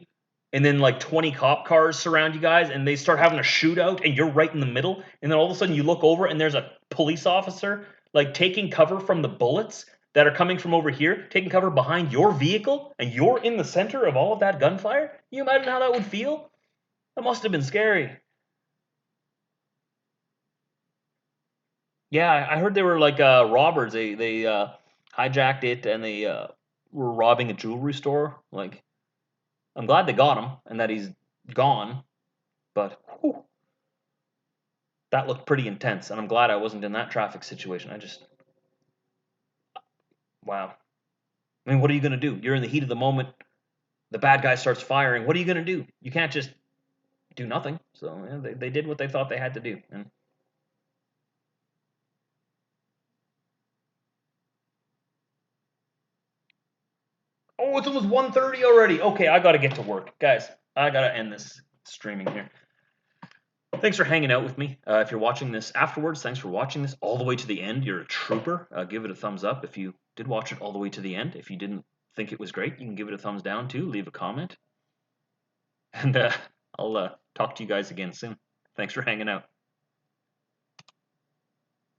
and then like 20 cop cars surround you guys, and they start having a shootout, and you're right in the middle. And then all of a sudden, you look over, and there's a police officer like taking cover from the bullets that are coming from over here, taking cover behind your vehicle, and you're in the center of all of that gunfire. Can you imagine how that would feel? That must have been scary. Yeah, I heard they were like robbers. They hijacked it and they were robbing a jewelry store. Like, I'm glad they got him and that he's gone, but whew, that looked pretty intense. And I'm glad I wasn't in that traffic situation. Wow. What are you gonna do? You're in the heat of the moment. The bad guy starts firing. What are you gonna do? You can't just do nothing. So they did what they thought they had to do. And oh, it's almost 1:30 already. Okay, I gotta get to work, guys. I gotta end this streaming here. Thanks for hanging out with me. If you're watching this afterwards, thanks for watching this all the way to the end. You're a trooper. Give it a thumbs up if you did watch it all the way to the end. If you didn't think it was great, you can give it a thumbs down too. Leave a comment. And I'll talk to you guys again soon. Thanks for hanging out.